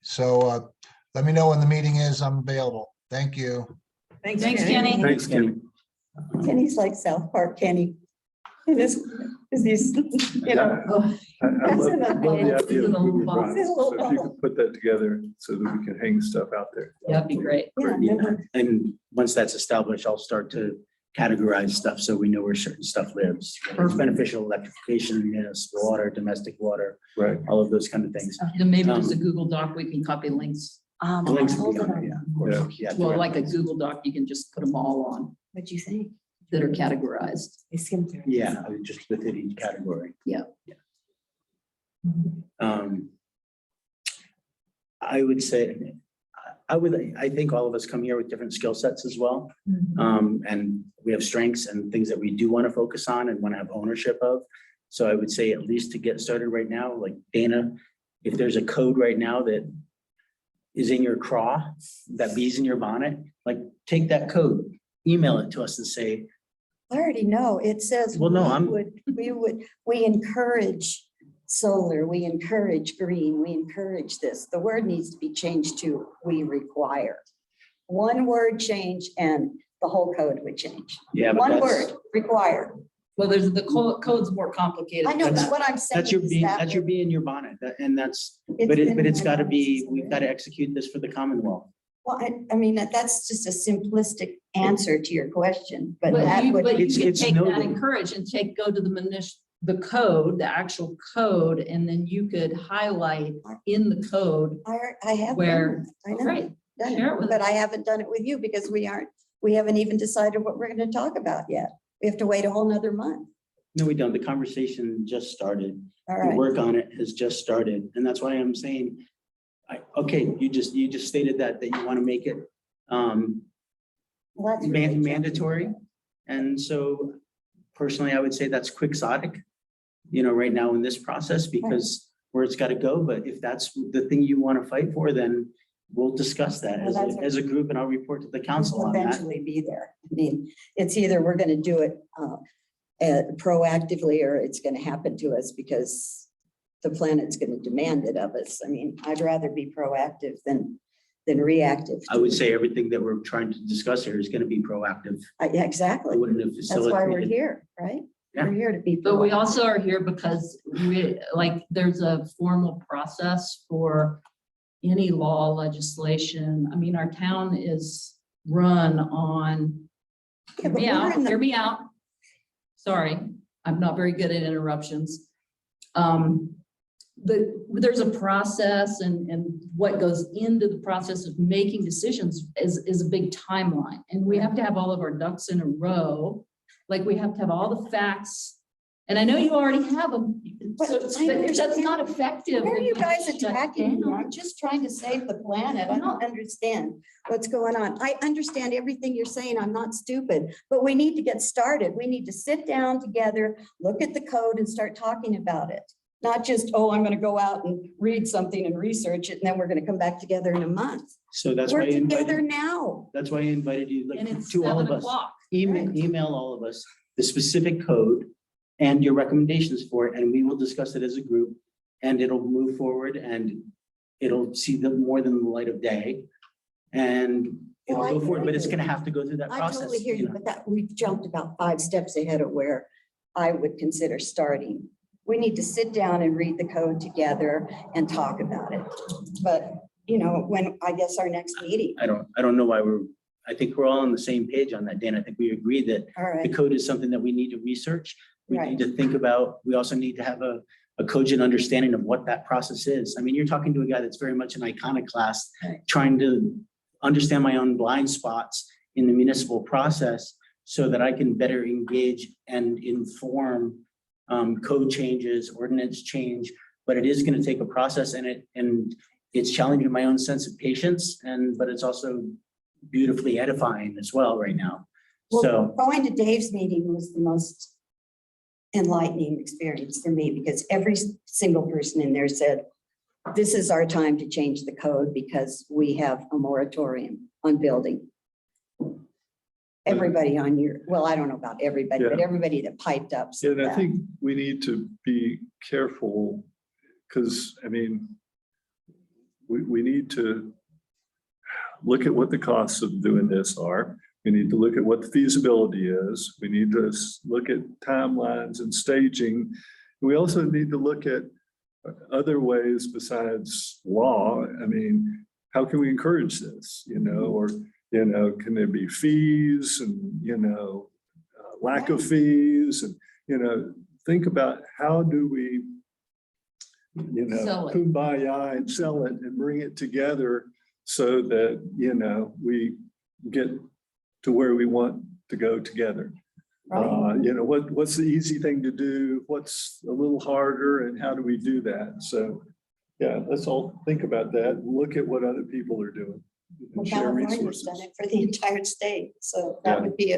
So let me know when the meeting is. I'm available. Thank you. Thanks, Kenny. Thanks, Kenny. Kenny's like South Park Kenny. Is he's, Oh, I love the idea of It's in a little Google box. Drive. So if you could put that together so that we can hang stuff out there. That'd be great. yeah, Yeah, remember, and once that's established, I'll start to categorize stuff so we know where certain stuff lives. Beneficial electrification, municipal water, domestic water, Right. all of those kind of things. Then maybe there's a Google Doc, we can copy links. The links will hold be it on on. there, yeah, of course. Yeah. Well, like a Google Doc, you can just put them all on What'd you think? that are categorized. I skimmed through. Yeah, just within each category. Yeah. I would say, I think all of us come here with different skill sets as well. And we have strengths and things that we do want to focus on and want to have ownership of. So I would say at least to get started right now, like Dana, if there's a code right now that is in your craw, that bee's in your bonnet, like take that code, email it to us and say, I already know. It says. Well, no, We encourage solar, we encourage green, we encourage this. The word needs to be changed to we require. One word change and the whole code would change. yeah, but One that's, word, require. Well, there's the code's more complicated. I know, than that's that. what I'm saying. that's your is bee, that that's your bee in your bonnet. And that's, it's but been it's my got to mind be, since we've got to execute this for the Commonwealth. Well, I mean, that's just a simplistic answer to your question, but But that you, would. but you It's- can it's take that noted. encourage and go to the code, the actual code, and then you could highlight in the code. I have. Where- done it. I know, Right. done Share it it, with but us. I haven't done it with you because we haven't even decided what we're gonna talk about yet. We have to wait a whole nother month. No, we don't. The conversation just started. All The right. work on it has just started. And that's why I'm saying, okay, you just stated that you want to make it Well, that's really mandatory. And so personally, I would say that's quixotic, right now in this process, because where it's got to go. But if that's the thing you want to fight for, then we'll discuss that Well, that's as a group and I'll report to the council We'll on that. eventually be there. I mean, it's either we're gonna do it proactively or it's gonna happen to us because the planet's gonna demand it of us. I mean, I'd rather be proactive than reactive. I would say everything that we're trying to discuss here is going to be proactive. Yeah, I exactly. wouldn't have That's why we're facilitated. here, right? Yeah. We're here to be. But we proactive. also are here because there's a formal process for any law legislation. I mean, our town is run on, Yeah, but we're in the- hear me out. Sorry, I'm not very good at interruptions. There's a process and what goes into the process of making decisions is a big timeline. And we have to have all of our ducks in a row Like we have to have all the facts. And I know you already have them, so But I but that's understand. not effective. Why are when you we guys shut attacking me? down. I'm just trying to save the planet. I don't understand what's going on. I understand everything you're saying. I'm not stupid, but we need to get started. We need to sit down together, look at the code and start talking about it. Not just, oh, I'm going to go out and read something and research it, and then we're going to come back together in a month. So that's why We're I together invited, now. that's why I invited you, And like, it's to all 7 of us. o'clock. Email, Right. email all of us the specific code and your recommendations for it, and we will discuss it as a group. And it'll move forward and it'll see the more than the light of day. And it'll Well, I go forward, but it's hear you. gonna have to go through that I process. totally hear you, know. but that we've jumped about 5 steps ahead of where I would consider starting. We need to sit down and read the code together and talk about it. But, when, I guess our next meeting, I don't know why I think we're all on the same page on that, Dan. I think we agree that all the right, code is something that we need to research. We Right. need to think about, we also need to have a cogent understanding of what that process is. I mean, you're talking to a guy that's very much an iconoclast, Right. trying to understand my own blind spots in the municipal process so that I can better engage and inform code changes, ordinance change, but it is going to take a process and it's challenging my own sense of patience but it's also beautifully edifying as well right now. well, So going to Dave's meeting was the most enlightening experience for me because every single person in there said, this is our time to change the code because we have a moratorium on building. Everybody on well, I don't know about everybody, but Yeah. everybody that piped up Yeah, said and I that. think we need to be careful because, I mean, we need to look at what the costs of doing this are. We need to look at what the feasibility is. We need to look at timelines and staging. We also need to look at other ways besides law. I mean, how can we encourage this, or, can there be fees and, lack of fees and, think about how do we, Sell it. kumbaya and sell it and bring it together so that, we get to where we want to go together. What's the easy thing to do? What's a little harder and how do we do that? So, yeah, let's all think about that and look at what other people are doing. Well, And share California's resources. done it for the entire state, so that Yeah. would be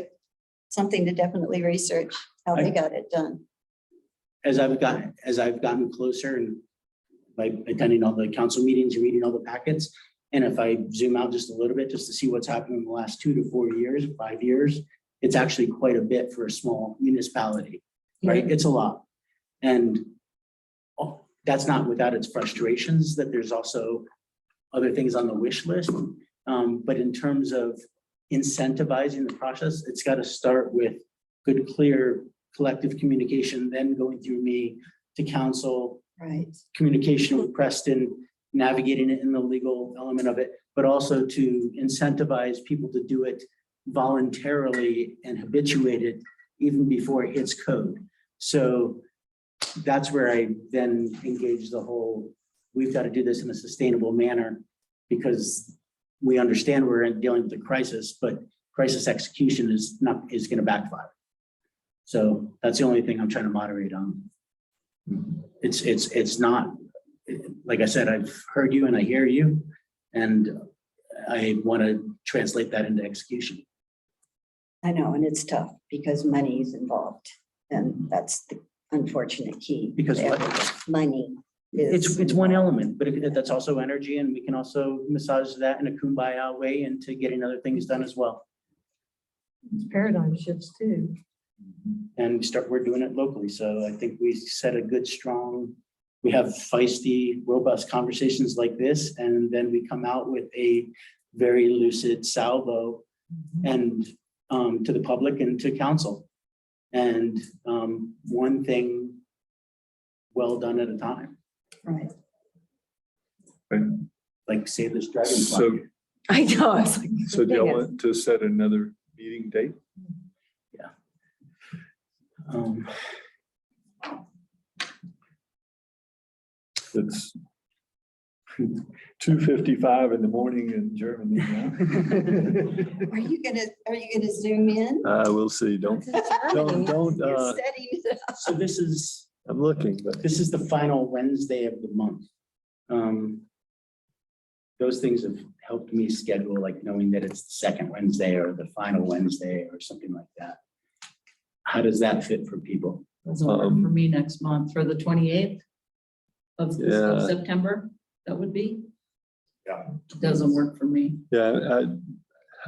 something to definitely research, how they got it done. as I've gotten closer and by attending all the council meetings and reading all the packets, and if I zoom out just a little bit, just to see what's happened in the last 2 to 4 years, 5 years, it's actually quite a bit for a small municipality, right? It's a lot. And that's not without its frustrations, that there's also other things on the wish list. But in terms of incentivizing the process, it's got to start with good, clear collective communication, then going through me to council, Right. communication with Preston, navigating it in the legal element of it, but also to incentivize people to do it voluntarily and habituate it even before it hits code. So that's where I then engage the whole, we've got to do this in a sustainable manner because we understand we're dealing with a crisis, but crisis execution is going to backfire. So that's the only thing I'm trying to moderate on. It's not, like I said, I've heard you and I hear you, and I want to translate that into execution. I know, and it's tough because money is involved, and that's the unfortunate key. Because to what? everything. Money is. It's one element, but that's also energy, and we can also massage that in a kumbaya way into getting other things done as well. It's paradigm shifts too. And we're doing it locally. So I think we set a good, strong, we have feisty, robust conversations like this, and then we come out with a very lucid salvo and to the public and to council. And one thing well done at a time, Right. like save this dragonfly. So, I know, I was like, so do you thing is- want to set another meeting date? Um, It's 2:55 in the morning in Germany now. Are you gonna zoom in? We'll see. Don't, You're setting it up. So this is I'm looking, but the final Wednesday of the month. Those things have helped me schedule, like knowing that it's the second Wednesday or the final Wednesday or something like that. How does that fit for people? Doesn't work for me next month, for the 28th of Yeah. September, that would be. Yeah. Doesn't work for me. yeah,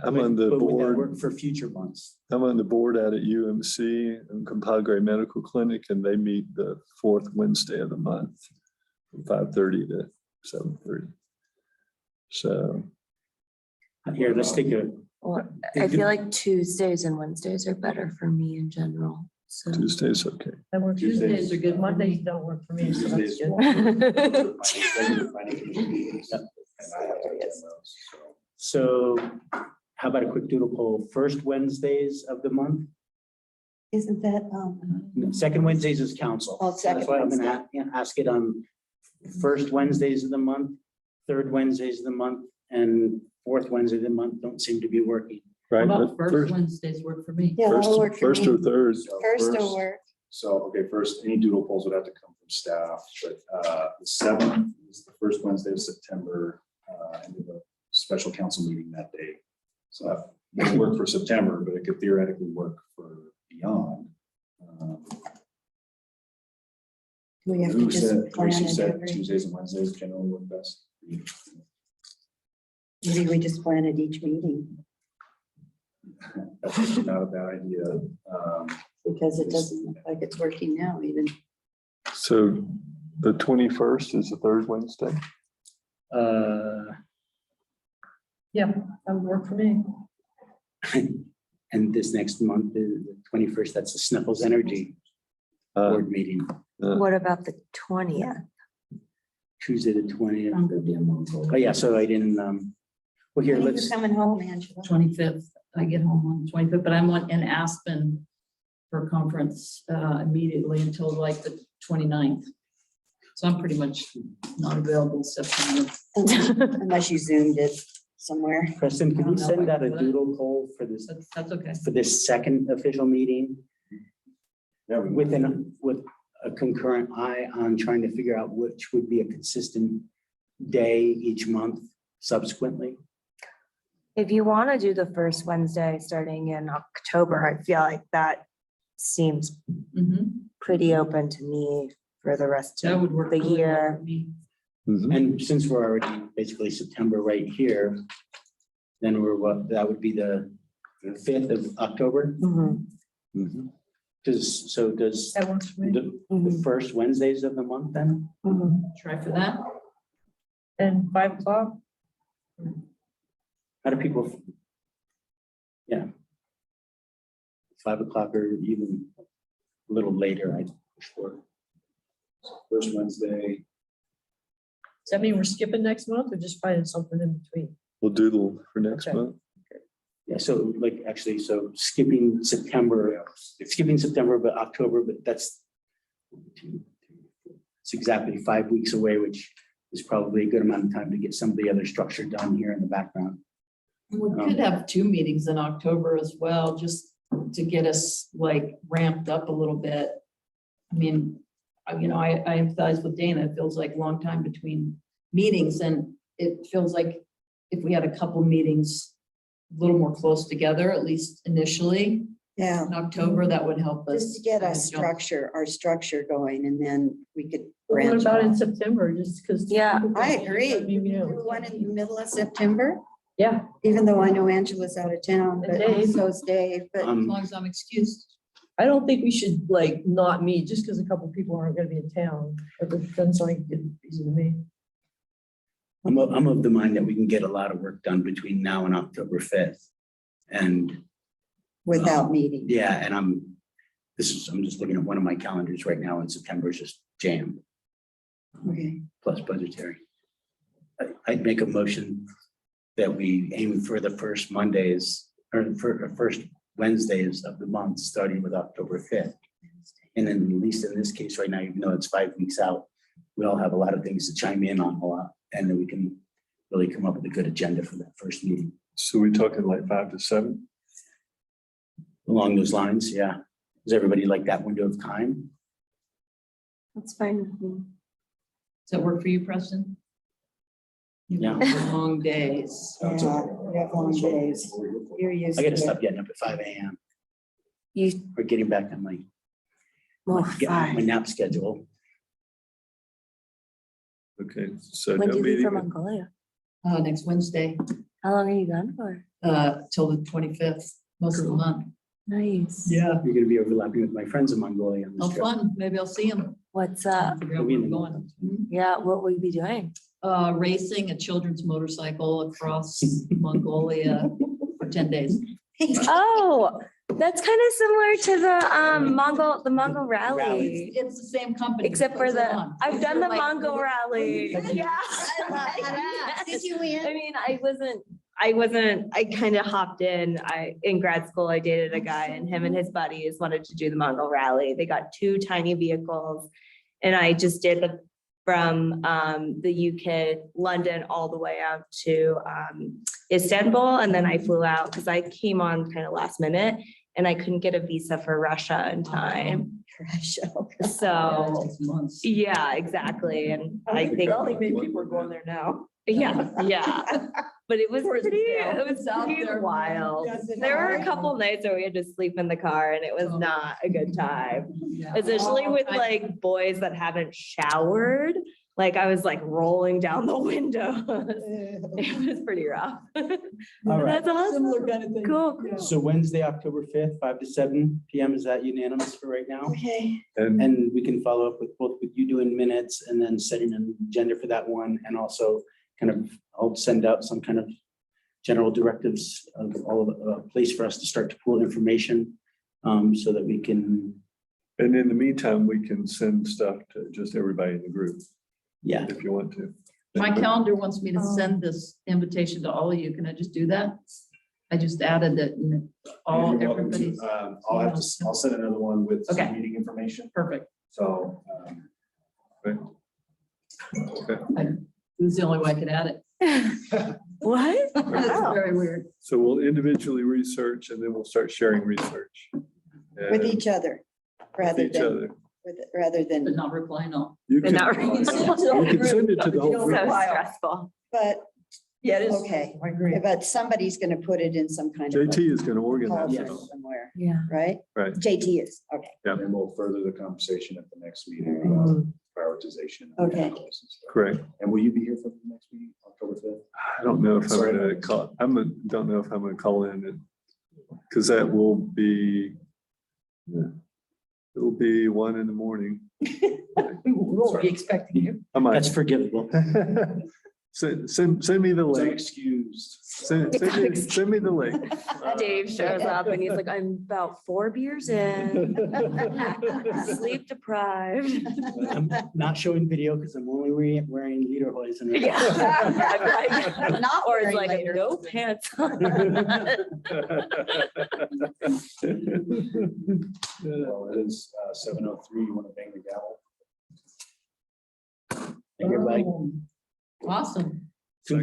I'm on the But would that board. work for future months? I'm on the board out at UMC and Compadre Medical Clinic, and they meet the fourth Wednesday of the month from 5:30 to 7:30. So, Here, let's take a, Well, I feel like Tuesdays and Wednesdays are better for me in general, so. Tuesday's okay. That works. Tuesdays are good. Mondays don't work for me, so that's Tuesdays good. Regular planning commission meetings, and I have to attend those, so. so how about a quick doodle poll? First Wednesdays of the month? Isn't that, Second Wednesdays is council. Oh, second That's why I'm gonna Wednesday. ask it on first Wednesdays of the month, third Wednesdays of the month, and fourth Wednesday of the month don't seem to be working. Right, About but first Wednesdays work for me. yeah, that'll work for first or me. third. So First will work. So, okay, first, any doodle polls would have to come from staff, but the 7th is the first Wednesday of September, and we have a special council meeting that day. So that won't work for September, but it could theoretically work for beyond. We have to Who just said, plan Tracy it. said every- Tuesdays and Wednesdays generally work best. Maybe we just plan at each meeting That's actually not a bad idea. because it doesn't look like it's working now even. So the 21st is the third Wednesday. Yeah, that would work for me. And this next month, the 21st, that's the Sniffles Energy Uh, Board meeting, What about the 20th? Tuesday, the 20th. I'm gonna be a month Oh, yeah, so I didn't, well, here, When are you let's, coming home, Angela? 25th. I get home on the 25th, but I'm in Aspen for a conference immediately until like the 29th. So I'm pretty much not available September. Unless you zoomed it somewhere. Preston, I can don't you know if send I out a can do that. doodle poll for That's okay. this second official meeting Yeah, we with a concurrent eye on trying to figure out which would be a consistent day each month subsequently? If you want to do the first Wednesday starting in October, I feel like that seems Mhm. pretty open to me for the rest That of would work. the really well year. for me. Mhm. And since we're already basically September right here, then that would be the 5th of October. Mhm. Mhm. Does That works for me. the Mhm. first Wednesdays of the month then? Mhm. Try for that. And 5 o'clock, How do people? Yeah. 5 o'clock or even a little later, I sure. First Wednesday, does that mean we're skipping next month or just finding something in between? We'll doodle for next Okay. month. Yeah, so like actually, so skipping September, but October, but that's it's exactly 5 weeks away, which is probably a good amount of time to get some of the other structure done here in the background. We could have 2 meetings in October as well, just to get us like ramped up a little bit. I mean, I empathize with Dana. It feels like a long time between meetings, and it feels like if we had a couple meetings a little more close together, at least initially Yeah, in October, that would help us. just to get kind our of jump. structure going, and then we could What branch about in off. September, just because? Yeah, I agree. Maybe, you Do know. one in the middle of September, Yeah, even though I know Angela's out of town, And but Dave. so's Dave, but As long as I'm excused. I don't think we should like not meet just because a couple people aren't gonna be in town. It doesn't sound like a good reason to me. I'm of the mind that we can get a lot of work done between now and October 5th. And without meeting. yeah, and I'm just looking at one of my calendars right now, and September is just jammed, Okay, plus budgetary. I'd make a motion that we aim for the first Mondays or first Wednesdays of the month, starting with October 5th. And then at least in this case right now, even though it's 5 weeks out, we all have a lot of things to chime in on a lot, and then we can really come up with a good agenda for that first meeting. So we talking like 5 to 7? Along those lines, yeah. Does everybody like that window of time? That's fine with me. Does that work for you, Preston? Yeah. Long days. Yeah, we have long days. You're used I to gotta it. stop getting up at 5 a.m. You, or getting back on my well, my fine. nap schedule. Okay, so When no do you leave for meeting. Mongolia? Next Wednesday, How long are you gone for? till the 25th, most of the month. Nice. Yeah. You're gonna be overlapping with my friends in Mongolia on Oh, this trip. fun. Maybe I'll see him. What's up? Figure out where we're going. Yeah, what will you be doing? Racing a children's motorcycle across Mongolia for 10 days. Oh, that's kind of similar to the Mongol rally. It's the same company. Except for puts it the, on. I've done the Mongol Like- rally. Did you? Yeah. Did you win? I mean, I kind of hopped in grad school, I dated a guy and him and his buddies wanted to do the Mongol rally. They got 2 tiny vehicles. And I just did from the UK, London, all the way out to Istanbul. And then I flew out because I came on kind of last minute and I couldn't get a visa for Russia in time. So, Yeah, it takes months. yeah, exactly. And I think, people are going there now. yeah, yeah. But it was Towards pretty, down, it was it's out pretty there. wild. Yes, it There were a is. couple nights where we had to sleep in the car and it was Oh. not a good time. Yeah. Especially with I- like boys that haven't showered. Like I was like rolling down the windows. It was pretty rough. All right. That's awesome. Similar kind of thing. Cool. Yeah. So Wednesday, October 5th, 5 to 7 p.m. Is that unanimous for right now? Okay. And we can follow up with both with you doing minutes and then setting an agenda for that one. And also kind of, I'll send out some kind of general directives of all of a place for us to start to pull information so that we can, And in the meantime, we can send stuff to just everybody in the group yeah. if you want to. My calendar wants me to send this invitation to all of you. Can I just do that? I just added it and all, You're welcome to. everybody's I'll send another one with some Okay. meeting information. perfect. So, Okay. It was the only way I could add it. What? That's Wow. very weird. So we'll individually research and then we'll start sharing research. With And each other, rather each than, other. rather But than, not replying all. You But can, not really. you can send it to the whole So group. stressful. but, Yeah, it is. okay. I agree. But somebody's gonna put it in some kind of. JT is going to organize policy it. Yes. somewhere, Yeah. right? Right. JT is, okay. and then we'll further the conversation at the next meeting about prioritization. of Okay. goals and stuff. Correct. And will you be here for the next meeting, October 5th? I don't know if I'm Sorry. going to call, don't know if I'm going to call in and, because that will be, yeah, it'll be 1 in the morning. We won't be expecting you. I might. That's forgivable. So Send me the link. excused. Send me the link. Dave shows up and he's like, I'm about 4 beers in, sleep deprived. I'm not showing video because I'm only wearing lederhosen. Yeah. Not Or it's wearing like later. no pants on. Well, it is 7:03. You want to bang the gavel? Everybody, Awesome.